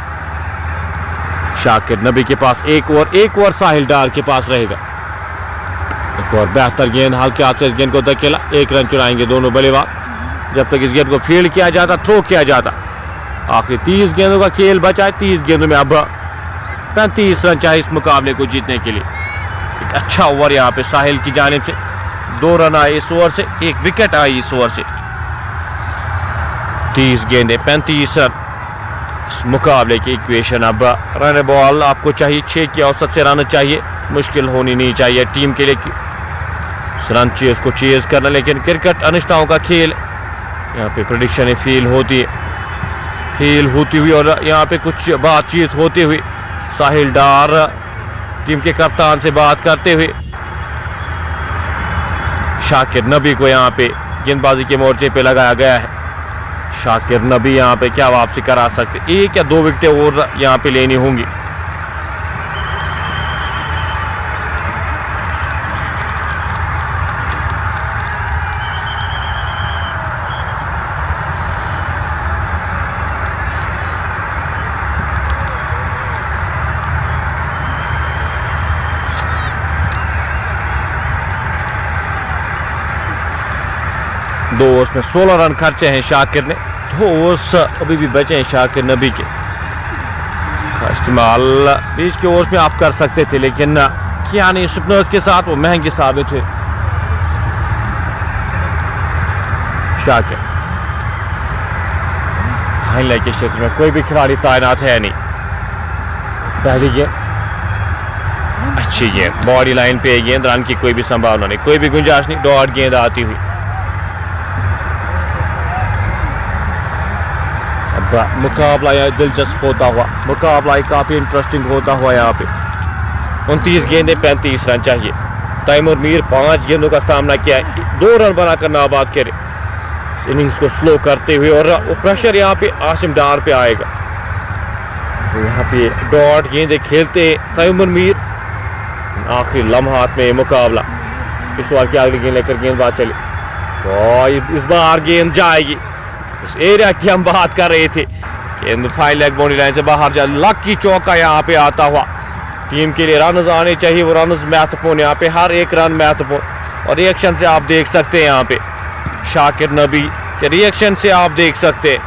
शाकिर नबी के पास एक ओवर साहिल डार के पास रहेगा। एक और बेहतर गेंद, हल्के हाथ से इस गेंद को धकेला, 1 रन चुराएंगे दोनों बल्लेबाज जब तक इस गेंद को फील्ड किया जाता, थ्रो किया जाता। आखिर 30 गेंदों का खेल बचा है, 30 गेंदों में अब 35 रन चाहिए इस मुकाबले को जीतने के लिए। एक अच्छा ओवर यहाँ पे साहिल की जानिब से, 2 रन आए इस ओवर से, 1 विकेट आई इस ओवर से। 30 गेंदे 35 रन इस मुकाबले की इक्वेशन। अब रन बॉल आपको चाहिए, 6 की औसत से रन चाहिए, मुश्किल होनी नहीं चाहिए टीम के लिए रन चेज को चेज करना। लेकिन क्रिकेट अनिश्चितताओं का खेल, यहाँ पे प्रेडिक्शन फील होती हुई और यहाँ पे कुछ बातचीत होती हुई साहिल डार टीम के कप्तान से बात करते हुए शाकिर नबी को यहाँ पे गेंदबाजी के मोर्चे पे लगाया गया है। शाकिर नबी यहाँ पे क्या वापसी करा सकते, 1 या 2 विकेटें और यहाँ पे लेनी होंगी। दो ओवर्स में 16 रन खर्चे हैं शाकिर ने, 2 ओवर्स अभी भी बचे हैं शाकिर नबी के। इस्तेमाल बीच के ओवर्स में आप कर सकते थे, लेकिन क्या नहीं, स्पिनर्स के साथ वो महंगे साबित हुए। शाकिर फाइन लाइन के क्षेत्र में कोई भी खिलाड़ी तैनात है नहीं। पहली गेंद अच्छी गेंद, बॉडी लाइन पे गेंद, रन की कोई भी संभावना नहीं, कोई भी गुंजाइश नहीं। डॉट गेंद आती हुई, मुकाबला यहाँ दिलचस्प होता हुआ, मुकाबला काफी इंटरेस्टिंग होता हुआ यहाँ पे। 29 गेंदे 35 रन चाहिए। तैमूर मीर 5 गेंदों का सामना किया है, 2 रन बनाकर नाबाद करे इनिंग्स को स्लो करते हुए, और वो प्रेशर यहाँ पे आसिम डार पे आएगा। तो यहाँ पे डॉट गेंदे खेलते तैमूर मीर। आखिरी लम्हात में मुकाबला, इस बार की अगली गेंद लेकर गेंदबाज चले, तो इस बार गेंद जाएगी। इस एरिया की हम बात कर रहे थे, गेंद फाइन लेग बाउंड्री लाइन से बाहर जा, लकी चौका यहाँ पे आता हुआ। टीम के लिए रन आने चाहिए, वो रन महत्वपूर्ण, यहाँ पे हर एक रन महत्वपूर्ण। और रिएक्शन से आप देख सकते हैं यहाँ पे शाकिर नबी के रिएक्शन से आप देख सकते हैं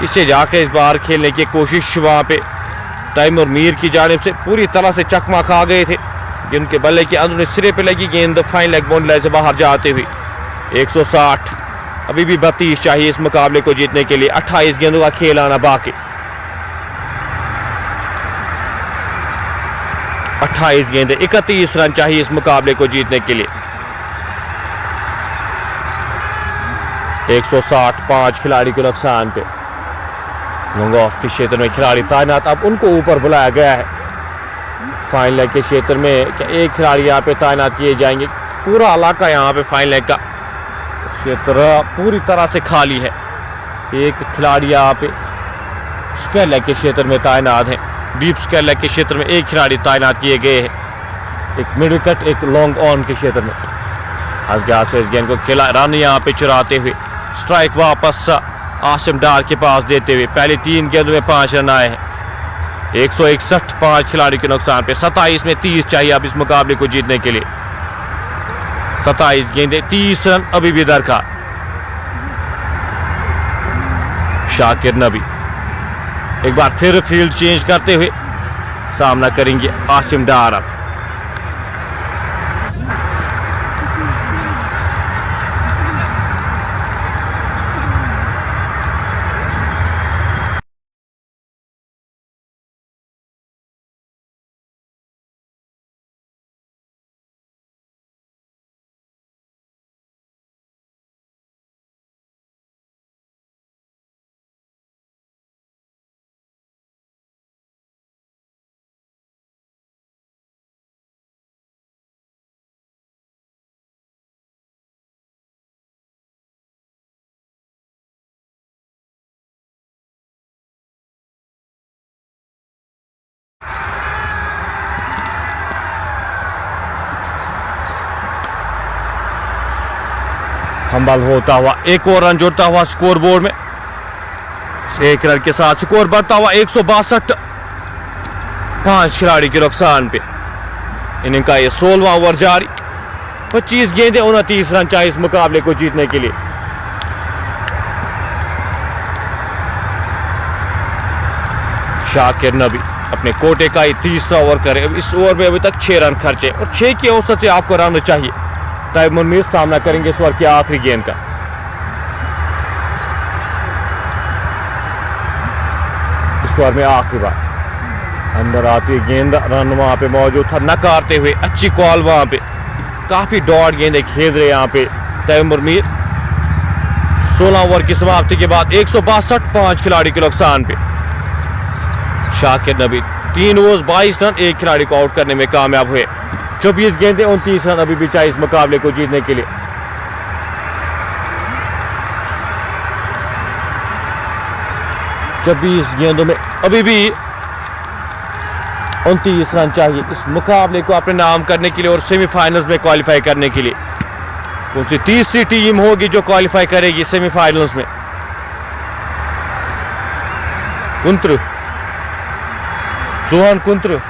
इसे जाकर इस बार खेलने की कोशिश वहाँ पे तैमूर मीर की जानिब से पूरी तरह से चकमा खा गए थे। जिनके बल्ले के अंदर सिरे पे लगी गेंद फाइन लेग बाउंड्री लाइन से बाहर जाते हुए। 160 अभी भी 32 चाहिए इस मुकाबले को जीतने के लिए। 28 गेंदों का खेल आना बाकी। 28 गेंदें 31 रन चाहिए इस मुकाबले को जीतने के लिए। 160 5 खिलाड़ी के नुकसान पे। लॉन्ग ऑफ के क्षेत्र में खिलाड़ी तैनात, अब उनको ऊपर बुलाया गया है। फाइन लेग के क्षेत्र में क्या एक खिलाड़ी यहाँ पे तैनात किए जाएंगे? पूरा इलाका यहाँ पे फाइन लेग का क्षेत्र पूरी तरह से खाली है। एक खिलाड़ी यहाँ पे स्क्वायर लेग के क्षेत्र में तैनात है। डीप स्क्वायर लेग के क्षेत्र में एक खिलाड़ी तैनात किए गए हैं। एक मिड विकेट, एक लॉन्ग ऑन के क्षेत्र में। हल्के से इस गेंद को खेला, रन यहाँ पे चुराते हुए स्ट्राइक वापस आसिम डार के पास देते हुए। पहले 3 गेंदों में 5 रन आए हैं। 161 5 खिलाड़ी के नुकसान पे। 27 में 30 चाहिए अब इस मुकाबले को जीतने के लिए। 27 गेंदें 30 रन अभी भी दरकार। शाकिर नबी एक बार फिर फील्ड चेंज करते हुए सामना करेंगे आसिम डार। अब हम्बल होता हुआ एक और रन जोड़ता हुआ स्कोर बोर्ड में, 1 रन के साथ स्कोर बढ़ता हुआ 162। 5 खिलाड़ी के नुकसान पे इनिंग का ये 16वां ओवर जारी। 25 गेंदें 29 रन चाहिए इस मुकाबले को जीतने के लिए। शाकिर नबी अपने कोटे का 30वां ओवर करे। इस ओवर में अभी तक 6 रन खर्चे और 6 की औसत से आपको रन चाहिए। तैमूर मीर सामना करेंगे इस ओवर की आखिरी गेंद का। इस ओवर में आखिरी बार अंदर आती गेंद, रन वहां पे मौजूद था, नकारते हुए अच्छी कॉल। वहां पे काफी डॉट गेंदें खेल रहे यहाँ पे तैमूर मीर। 16 ओवर की समाप्ति के बाद 162। 5 खिलाड़ी के नुकसान पे शाकिर नबी 3 ओवर 22 रन 1 खिलाड़ी को आउट करने में कामयाब हुए। 24 गेंदें 29 रन अभी भी चाहिए इस मुकाबले को जीतने के लिए। जब 20 गेंदों में अभी भी 29 रन चाहिए इस मुकाबले को अपने नाम करने के लिए और सेमीफाइनल्स में क्वालिफाई करने के लिए। कौन सी तीसरी टीम होगी जो क्वालिफाई करेगी सेमीफाइनल्स में? कुंत्र, चौहान कुंत्र।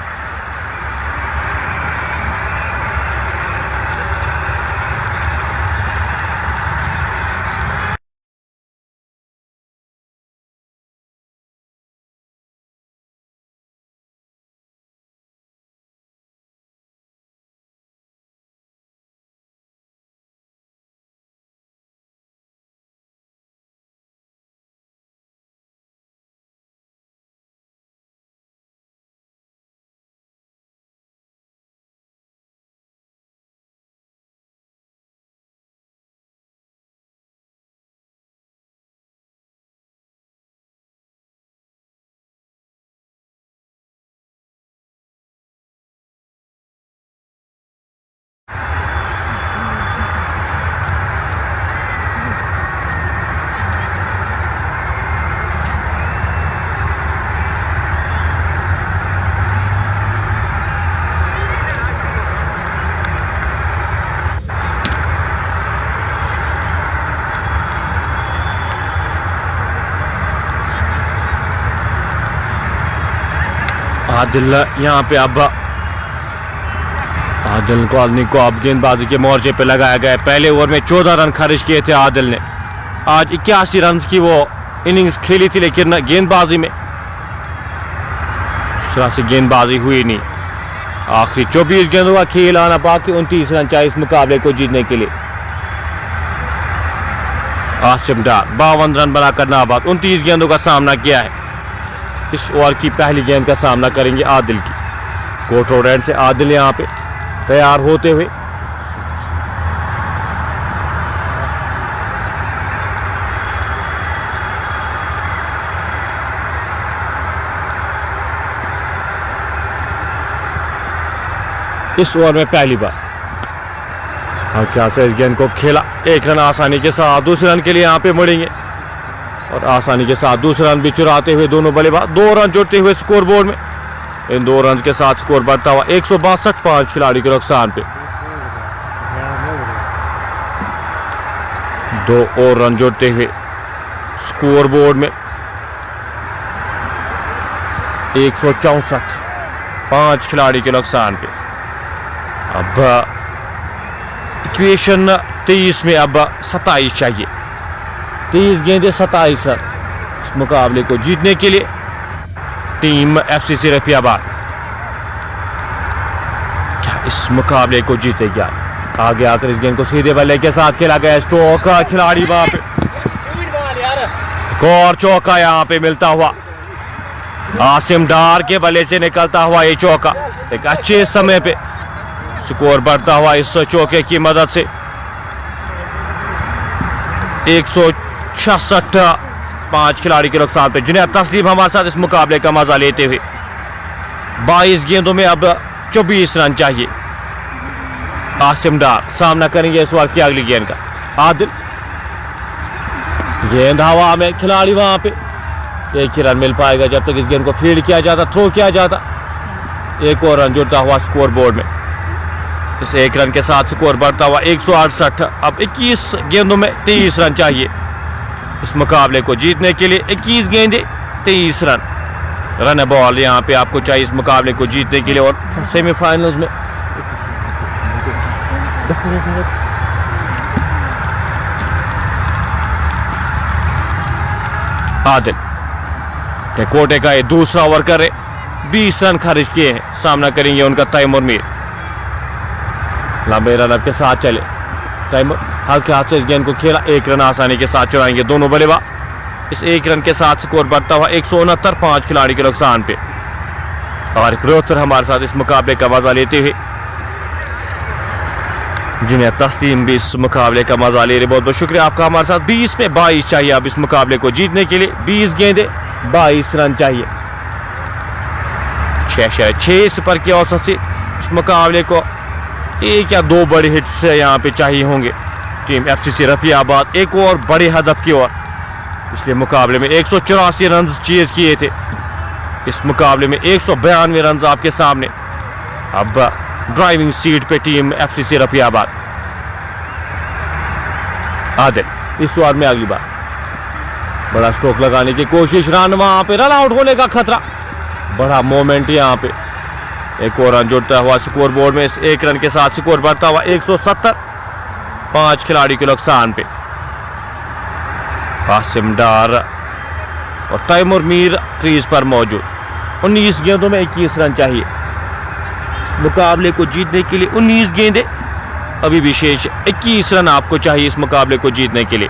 आदिल यहाँ पे अब आदिल को अब गेंदबाजी के मोर्चे पे लगाया गया। पहले ओवर में 14 रन खर्च किए थे आदिल ने। आज 81 रन की वो इनिंग्स खेली थी, लेकिन गेंदबाजी में इस तरह से गेंदबाजी हुई नहीं। आखिरी 24 गेंदों का खेल आना बाकी 29 रन चाहिए इस मुकाबले को जीतने के लिए। आसिम डार 52 रन बनाकर नाबाद 29 गेंदों का सामना किया है। इस ओवर की पहली गेंद का सामना करेंगे आदिल की। कोर्ट रोड एंड से आदिल यहाँ पे तैयार होते हुए। इस ओवर में पहली बार क्या से इस गेंद को खेला। 1 रन आसानी के साथ दूसरे रन के लिए यहाँ पे मुड़ेंगे और आसानी के साथ दूसरा रन भी चुराते हुए दोनों बल्लेबाज 2 रन जोड़ते हुए स्कोर बोर्ड में। इन 2 रन के साथ स्कोर बढ़ता हुआ 162। 5 खिलाड़ी के नुकसान पे 2 और रन जोड़ते हुए स्कोर बोर्ड में 164। 5 खिलाड़ी के नुकसान पे। अब इक्वेशन 23 में अब 27 चाहिए। 23 गेंदें 27 रन। इस मुकाबले को जीतने के लिए टीम एफसीसी रफियाबाद क्या इस मुकाबले को जीतेगी? आगे आकर इस गेंद को सीधे बल्ले के साथ खेला गया, स्ट्रोक खिलाड़ी वहां पे, एक और चौका यहां पे मिलता हुआ, आसिम डार के बल्ले से निकलता हुआ ये चौका, एक अच्छे समय पे स्कोर बढ़ता हुआ इस चौके की मदद से 166 5 खिलाड़ी के नुकसान पे। जुनैद तस्लीम हमारे साथ इस मुकाबले का मजा लेते हुए 22 गेंदों में अब 24 रन चाहिए। आसिम डार सामना करेंगे इस बार की अगली गेंद का। आदिल, गेंद हवा में, खिलाड़ी वहां पे, एक ही रन मिल पाएगा जब तक इस गेंद को फील्ड किया जाता, थ्रो किया जाता। एक और रन जुड़ता हुआ स्कोर बोर्ड में, इस एक रन के साथ स्कोर बढ़ता हुआ 168। अब 21 गेंदों में 23 रन चाहिए इस मुकाबले को जीतने के लिए। 21 गेंदें 23 रन, रन बॉल यहाँ पे आपको चाहिए इस मुकाबले को जीतने के लिए। और सेमीफाइनल्स में आदिल कोटे का ये दूसरा ओवर करे, 20 रन खर्च किए हैं, सामना करेंगे उनका तैमूर मीर। लंबे रन के साथ चले तैमूर, हल्के हाथ से इस गेंद को खेला, एक रन आसानी के साथ चुराएंगे दोनों बल्लेबाज। इस एक रन के साथ स्कोर बढ़ता हुआ 169 5 खिलाड़ी के नुकसान पे। और रोहतर हमारे साथ इस मुकाबले का मजा लेते हुए, जुनैद तस्लीम भी इस मुकाबले का मजा ले रहे, बहुत बहुत शुक्रिया आपका हमारे साथ। 20 में 22 चाहिए अब इस मुकाबले को जीतने के लिए। 20 गेंदे 22 रन चाहिए। 6 पर की औसत से इस मुकाबले को एक या दो बड़े हिट्स यहाँ पे चाहिए होंगे टीम एफसीसी रफियाबाद, एक और बड़े हदफ की ओर। पिछले मुकाबले में 184 रन चेज किए थे, इस मुकाबले में 192 रन आपके सामने। अब ड्राइविंग सीट पे टीम एफसीसी रफियाबाद। आदिल इस ओवर में अगली बार बड़ा स्ट्रोक लगाने की कोशिश, रन वहां पे, रन आउट होने का खतरा, बड़ा मोमेंट यहाँ पे। एक और रन जुड़ता हुआ स्कोर बोर्ड में, इस एक रन के साथ स्कोर बढ़ता हुआ 170 5 खिलाड़ी के नुकसान पे। आसिम डार और तैमूर मीर क्रीज पर मौजूद। 19 गेंदों में 21 रन चाहिए इस मुकाबले को जीतने के लिए। 19 गेंदें अभी विशेष 21 रन आपको चाहिए इस मुकाबले को जीतने के लिए।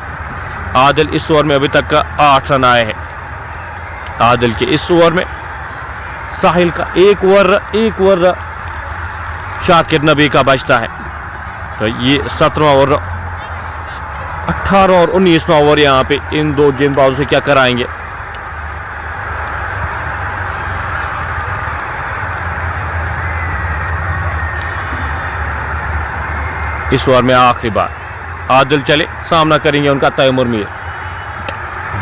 आदिल इस ओवर में अभी तक का 8 रन आए हैं। आदिल के इस ओवर में साहिल का एक ओवर शाकिर नबी का बचता है, तो ये 17वां ओवर, 18 और 19वां ओवर यहाँ पे इन दो गेंदबाजों से क्या कराएंगे। इस ओवर में आखिरी बार आदिल चले, सामना करेंगे उनका तैमूर मीर।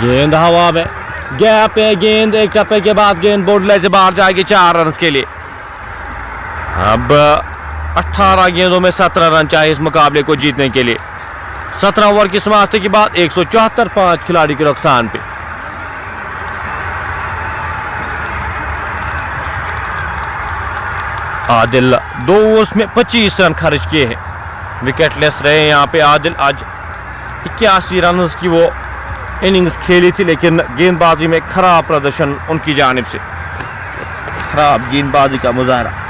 गेंद हवा में, गैप है, गेंद एक टप्पे के बाद गेंद बोर्ड से बाहर जाएगी 4 रन के लिए। अब 18 गेंदों में 17 रन चाहिए इस मुकाबले को जीतने के लिए। 17 ओवर की समाप्ति के बाद 174 5 खिलाड़ी के नुकसान पे। आदिल 2 ओवर्स में 25 रन खर्च किए हैं, विकेटलेस रहे यहाँ पे आदिल। आज 81 रन की वो इनिंग्स खेली थी, लेकिन गेंदबाजी में खराब प्रदर्शन उनकी जानिब से, खराब गेंदबाजी का मुजाहरा।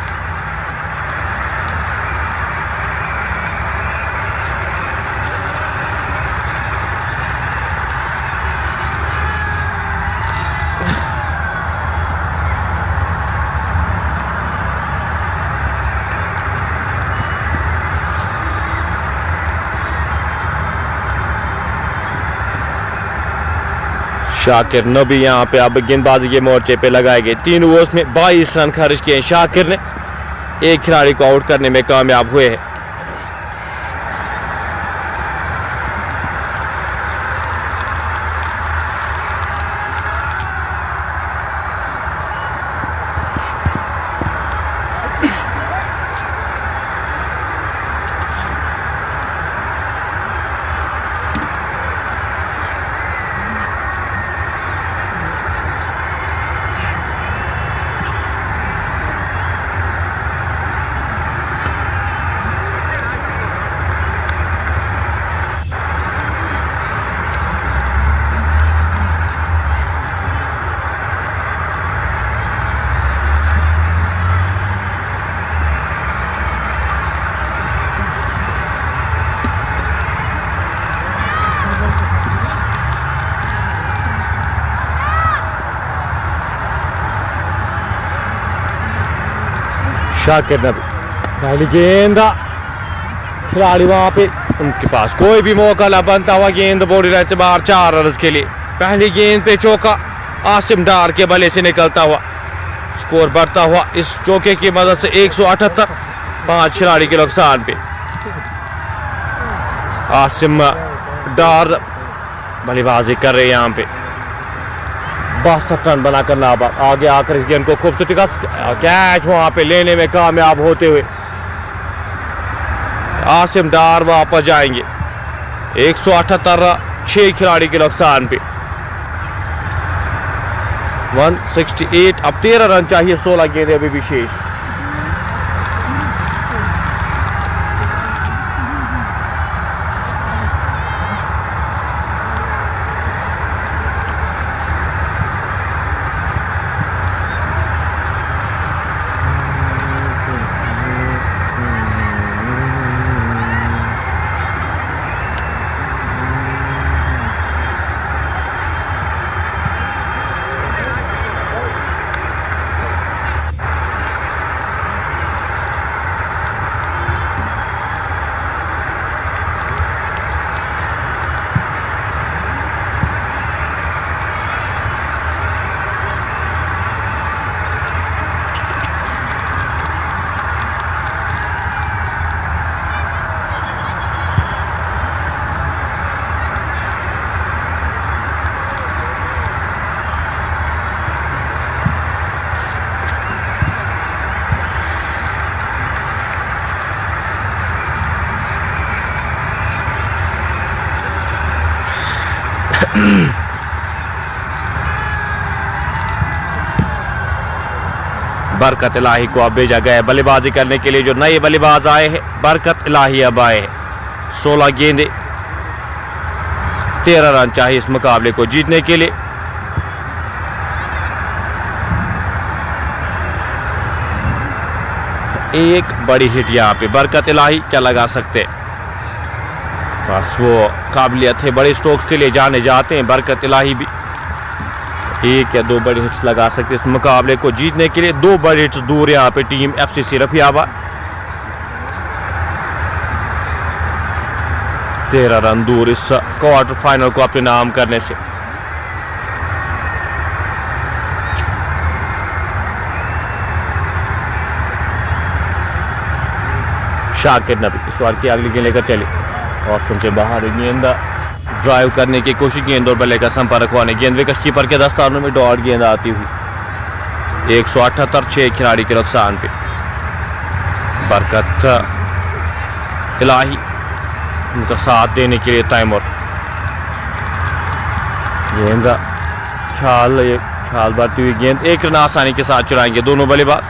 शाकिर नबी यहाँ पे अब गेंदबाजी के मोर्चे पे लगाए गए। 3 ओवर्स में 22 रन खर्च किए शाकिर ने, एक खिलाड़ी को आउट करने में कामयाब हुए हैं। शाकिर नबी, पहली गेंद, खिलाड़ी वहां पे, उनके पास कोई भी मौका न बनता हुआ, गेंद बॉडी लाइन से बाहर, 4 रन के लिए। पहली गेंद पे चौका आसिम डार के बल्ले से निकलता हुआ, स्कोर बढ़ता हुआ इस चौके की मदद से 178, 5 खिलाड़ी के नुकसान पे। आसिम डार बल्लेबाजी कर रहे हैं यहाँ पे, 62 रन बनाकर नाबाद। आगे आकर इस गेंद को खूबसूरती का कैच वहां पे लेने में कामयाब होते हुए आसिम डार वापस जाएंगे। 178, 6 खिलाड़ी के नुकसान पे, 168। अब 13 रन चाहिए, 16 गेंदें अभी भी शेष। बरकत इलाही को अब भेजा गया बल्लेबाजी करने के लिए। जो नए बल्लेबाज आए हैं, बरकत इलाही अब आए हैं। 16 गेंदें, 13 रन चाहिए इस मुकाबले को जीतने के लिए। एक बड़ी हिट यहाँ पे बरकत इलाही, क्या लगा सकते, बस वो काबिलियत है, बड़े स्ट्रोक्स के लिए जाने जाते हैं बरकत इलाही भी। 1 या 2 बड़ी हिट्स लगा सकते इस मुकाबले को जीतने के लिए। 2 बड़ी हिट्स दूर यहाँ पे टीम FCC रफियाबाद। 13 रन दूर इस क्वार्टर फाइनल को अपने नाम करने से। शाकिर नबी इस बार की अगली गेंद लेकर चले, ऑप्शन से बाहर गेंद ड्राइव करने की कोशिश, गेंद और बल्ले का संपर्क होने, गेंद विकेट कीपर के दस्तानों में डॉट गेंद आती हुई। 178, 6 खिलाड़ी के नुकसान पे। बरकत इलाही उनका साथ देने के लिए तैमूर, गेंद छाल भरती हुई गेंद, 1 रन आसानी के साथ चुराएंगे दोनों बल्लेबाज।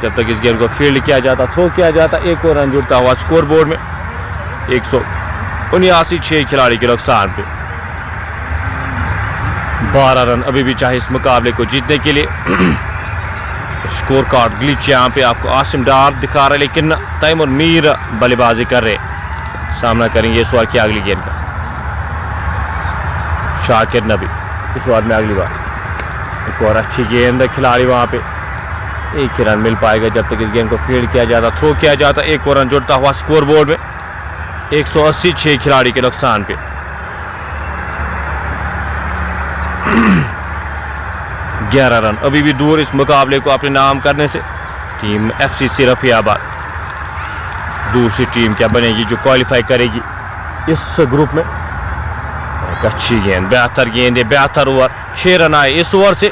जब तक इस गेंद को फील्ड किया जाता, थ्रो किया जाता, 1 और रन जुड़ता हुआ स्कोर बोर्ड में। 179, 6 खिलाड़ी के नुकसान पे। 12 रन अभी भी चाहिए इस मुकाबले को जीतने के लिए। स्कोर कार्ड ग्लिच यहाँ पे आपको आसिम डार दिखा रहे, लेकिन तैमूर मीर बल्लेबाजी कर रहे, सामना करेंगे इस बार की अगली गेंद का। शाकिर नबी इस बार में अगली बार एक और अच्छी गेंद, खिलाड़ी वहां पे 1 ही रन मिल पाएगा जब तक इस गेंद को फील्ड किया जाता, थ्रो किया जाता, 1 और रन जुड़ता हुआ स्कोर बोर्ड में। 180, 6 खिलाड़ी के नुकसान पे। 11 रन अभी भी दूर इस मुकाबले को अपने नाम करने से टीम FCC रफियाबाद। दूसरी टीम क्या बनेगी जो क्वालिफाई करेगी इस ग्रुप में। एक अच्छी गेंद, 72 गेंद, 72 ओवर, 6 रन आए इस ओवर से।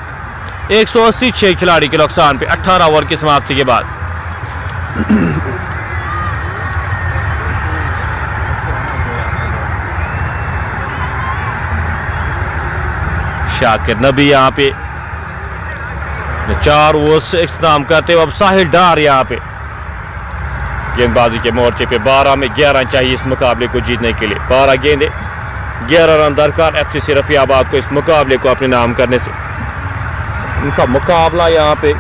180, 6 खिलाड़ी के नुकसान पे 18 ओवर की समाप्ति के बाद। शाकिर नबी यहाँ पे 4 ओवर से इख्तिताम करते हुए अब साहिल डार यहाँ पे गेंदबाजी के मोर्चे पे। 12 में 11 चाहिए इस मुकाबले को जीतने के लिए। 12 गेंदे, 11 रन दरकार FCC रफियाबाद को इस मुकाबले को अपने नाम करने से। उनका मुकाबला यहाँ पे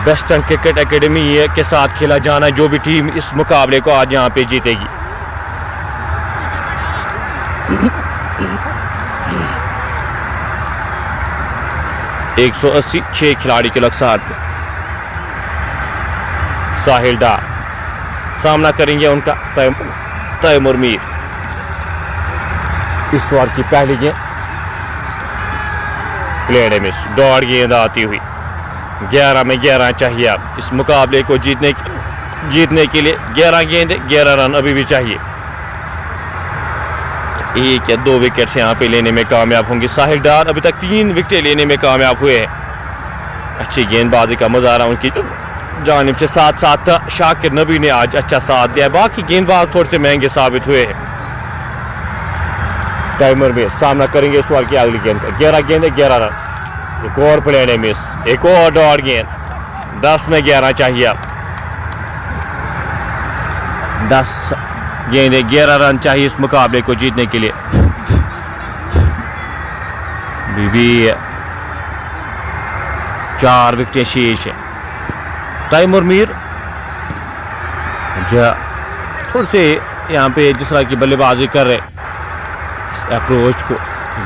वेस्टर्न क्रिकेट एकेडमी के साथ खेला जाना है। जो भी टीम इस मुकाबले को आज यहाँ पे जीतेगी, एक 180, 6 खिलाड़ी के नुकसान पे। साहिल डार, सामना करेंगे उनका तैमूर मीर। इस ओवर की पहली गेंद प्लेड मिस, डॉट गेंद आती हुई। 11 में 11 चाहिए अब इस मुकाबले को जीतने के लिए। 11 गेंद 11 रन अभी भी चाहिए। 1 या 2 विकेट्स यहाँ पे लेने में कामयाब होंगे साहिल डार। अभी तक 3 विकेटें लेने में कामयाब हुए हैं। अच्छी गेंदबाजी का मुजाहरा उनकी जानिब से। साथ साथ शाकिर नबी ने आज अच्छा साथ दिया। बाकी गेंदबाज थोड़े से महंगे साबित हुए हैं। तैमूर में सामना करेंगे इस ओवर की अगली गेंद का। 11 गेंद 11 रन। एक और प्लेड मिस, एक और डॉट गेंद। 10 में 11 चाहिए अब। 10 गेंद 11 रन चाहिए इस मुकाबले को जीतने के लिए। बीबी 4 विकेटें शेष है। तैमूर मीर थोड़े से यहाँ पे जिस तरह की बल्लेबाजी कर रहे इस अप्रोच को।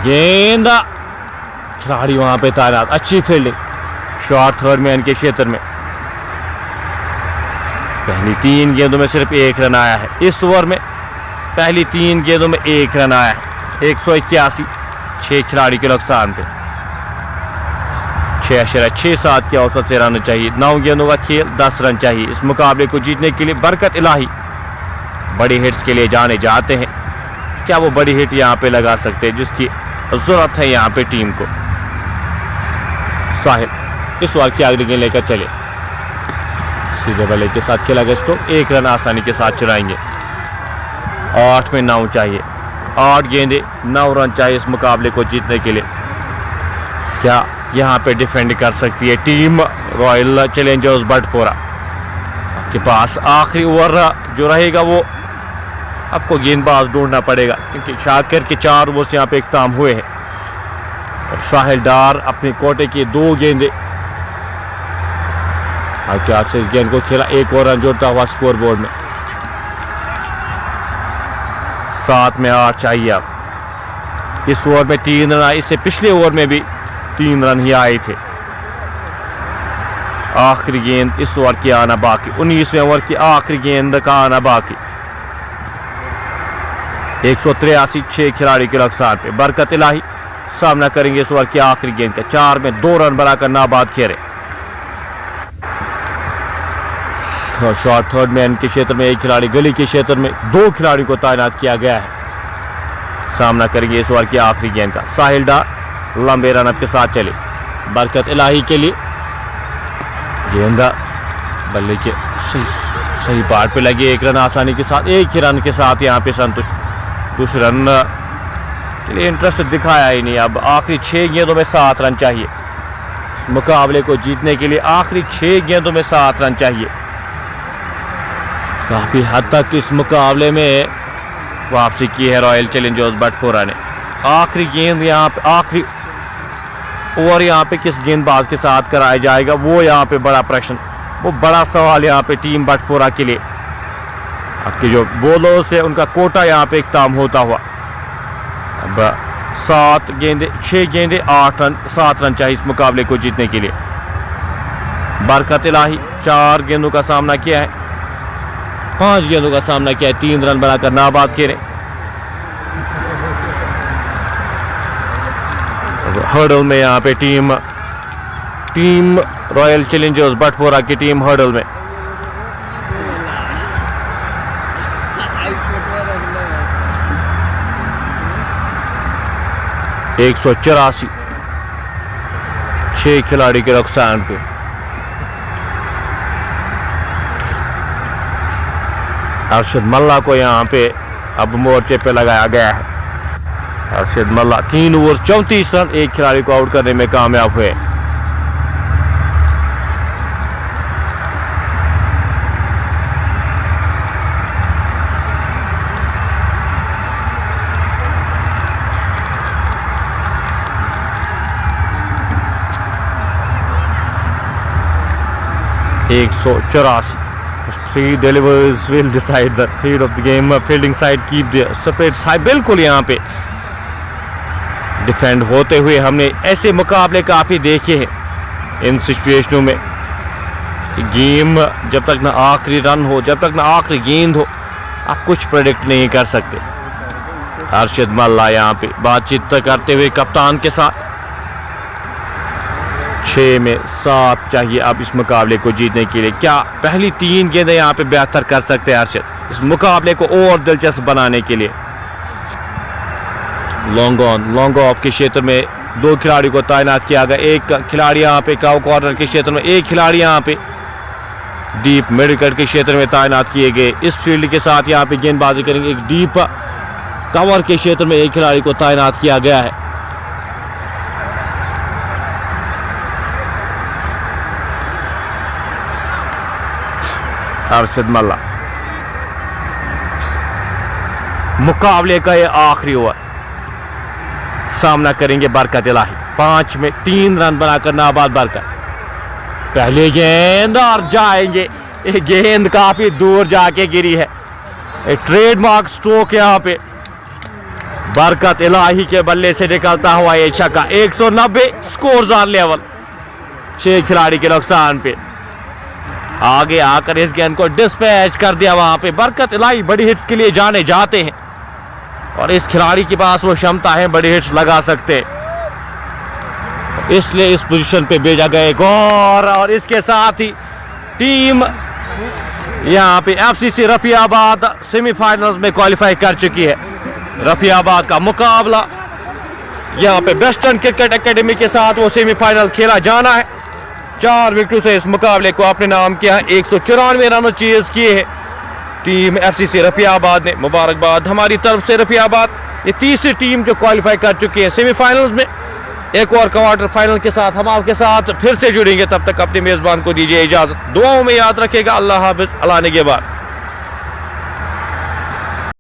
गेंद खिलाड़ी वहां पे तैनात, अच्छी फील्डिंग। शॉट थर्ड मैन के क्षेत्र में। पहली 3 गेंदों में सिर्फ 1 रन आया है इस ओवर में। पहली 3 गेंदों में 1 रन आया है। 181, 6 खिलाड़ी के नुकसान पे। 6.67 के औसत से रन चाहिए। 9 गेंदों का खेल, 10 रन चाहिए इस मुकाबले को जीतने के लिए। बरकत इलाही बड़ी हिट्स के लिए जाने जाते हैं। क्या वो बड़ी हिट यहाँ पे लगा सकते हैं जिसकी जरूरत है यहाँ पे टीम को। साहिल इस ओवर की अगली गेंद लेकर चले। सीधे बल्ले के साथ खेला गया स्ट्रोक। 1 रन आसानी के साथ चुराएंगे। 8 में 9 चाहिए। 8 गेंदे 9 रन चाहिए इस मुकाबले को जीतने के लिए। क्या यहाँ पे डिफेंड कर सकती है टीम रॉयल चैलेंजर्स बटपोरा के पास? आखिरी ओवर जो रहेगा वो आपको गेंदबाज ढूंढना पड़ेगा क्योंकि शाकिर के 4 ओवर यहाँ पे इख्ताम हुए हैं। और साहिल डार अपने कोटे की 2 गेंदे आज से इस गेंद को खेला। 1 और रन जोड़ता हुआ स्कोर बोर्ड में। 7 में 8 चाहिए अब। इस ओवर में 3 रन आए। इससे पिछले ओवर में भी 3 रन ही आए थे। आखिरी गेंद इस ओवर की आना बाकी। 19वें ओवर की आखिरी गेंद का आना बाकी। 183, 6 खिलाड़ी के नुकसान पे। बरकत इलाही सामना करेंगे इस ओवर की आखिरी गेंद का। 4 में 2 रन बनाकर नाबाद खेरे। शॉट थर्ड मैन के क्षेत्र में 1 खिलाड़ी, गली के क्षेत्र में 2 खिलाड़ियों को तैनात किया गया है। सामना करेंगे इस ओवर की आखिरी गेंद का। साहिल डार लंबे रनअप के साथ चले। बरकत इलाही के लिए गेंद बल्ले के सही पार्ट पे लगी। 1 रन आसानी के साथ। 1 ही रन के साथ यहाँ पे संतुष्ट। दूसरे रन के लिए इंटरेस्ट दिखाया ही नहीं। अब आखिरी 6 गेंदों में 7 रन चाहिए इस मुकाबले को जीतने के लिए। आखिरी 6 गेंदों में 7 रन चाहिए। काफी हद तक इस मुकाबले में वापसी की है रॉयल चैलेंजर्स बटपोरा ने। आखिरी गेंद यहाँ पे, आखिरी ओवर यहाँ पे किस गेंदबाज के साथ कराया जाएगा वो यहाँ पे बड़ा प्रश्न, वो बड़ा सवाल यहाँ पे टीम बटपोरा के लिए। आपके जो बॉलर से उनका कोटा यहाँ पे इख्ताम होता हुआ। अब 7 गेंदे 6 गेंदे 8 रन 7 रन चाहिए इस मुकाबले को जीतने के लिए। बरकत इलाही 4 गेंदों का सामना किया है। 5 गेंदों का सामना किया है। 3 रन बनाकर नाबाद खेले। हर्डल में यहाँ पे टीम रॉयल चैलेंजर्स बटपोरा की टीम हर्डल में। एक 184, 6 खिलाड़ी के नुकसान पे। अरशद मल्ला को यहाँ पे अब मोर्चे पे लगाया गया है। अरशद मल्ला 3 ओवर 34 रन 1 खिलाड़ी को आउट करने में कामयाब हुए। एक 184, 3 delivers will decide the fate of the game. Fielding side keep the separate side। बिल्कुल यहाँ पे डिफेंड होते हुए हमने ऐसे मुकाबले काफ़ी देखे हैं। इन सिचुएशनों में गेम जब तक ना आखिरी रन हो, जब तक ना आखिरी गेंद हो, आप कुछ प्रेडिक्ट नहीं कर सकते। अरशद मल्ला यहाँ पे बातचीत करते हुए कप्तान के साथ। 6 में 7 चाहिए अब इस मुकाबले को जीतने के लिए। क्या पहली 3 गेंदें यहाँ पे बेहतर कर सकते हैं अरशद इस मुकाबले को और दिलचस्प बनाने के लिए। लॉन्ग ऑन, लॉन्ग ऑफ के क्षेत्र में 2 खिलाड़ी को तैनात किया गया। एक खिलाड़ी यहाँ पे काउ कॉर्नर के क्षेत्र में, एक खिलाड़ी यहाँ पे डीप मिड विकेट के क्षेत्र में तैनात किए गए। इस फील्ड के साथ यहाँ पे गेंदबाजी करेंगे। एक डीप कवर के क्षेत्र में एक खिलाड़ी को तैनात किया गया है। अरशद मल्ला मुकाबले का ये आखिरी ओवर, सामना करेंगे बरकत इलाही। 5 में 3 रन बनाकर नाबाद बरकत। पहले गेंद और जाएंगे, ये गेंद काफी दूर जाके गिरी है। एक ट्रेडमार्क स्ट्रोक यहाँ पे बरकत इलाही के बल्ले से निकलता हुआ ये छक्का। 190 स्कोर ऑन लेवल, 6 खिलाड़ी के नुकसान पे आगे आकर इस गेंद को डिस्पैच कर दिया। वहां पे बरकत इलाही बड़ी हिट्स के लिए जाने जाते हैं और इस खिलाड़ी के पास वो क्षमता है, बड़ी हिट्स लगा सकते हैं, इसलिए इस पोजीशन पे भेजा गया एक और इसके साथ ही टीम यहाँ पे एफसीसी रफियाबाद सेमीफाइनल्स में क्वालिफाई कर चुकी है। रफियाबाद का मुकाबला यहाँ पे वेस्टर्न क्रिकेट एकेडमी के साथ वो सेमीफाइनल खेला जाना है। 4 विकेटों से इस मुकाबले को अपने नाम किया है। 194 रन चेज किए हैं टीम एफसीसी रफियाबाद ने। मुबारकबाद हमारी तरफ से रफियाबाद, ये तीसरी टीम जो क्वालिफाई कर चुकी है सेमीफाइनल्स में। एक और क्वार्टर फाइनल के साथ हम आपके साथ फिर से जुड़ेंगे, तब तक अपने मेजबान को दीजिए इजाजत। दुआओं में याद रखेगा। अल्लाह हाफिज, अल्लाह ने के बाद।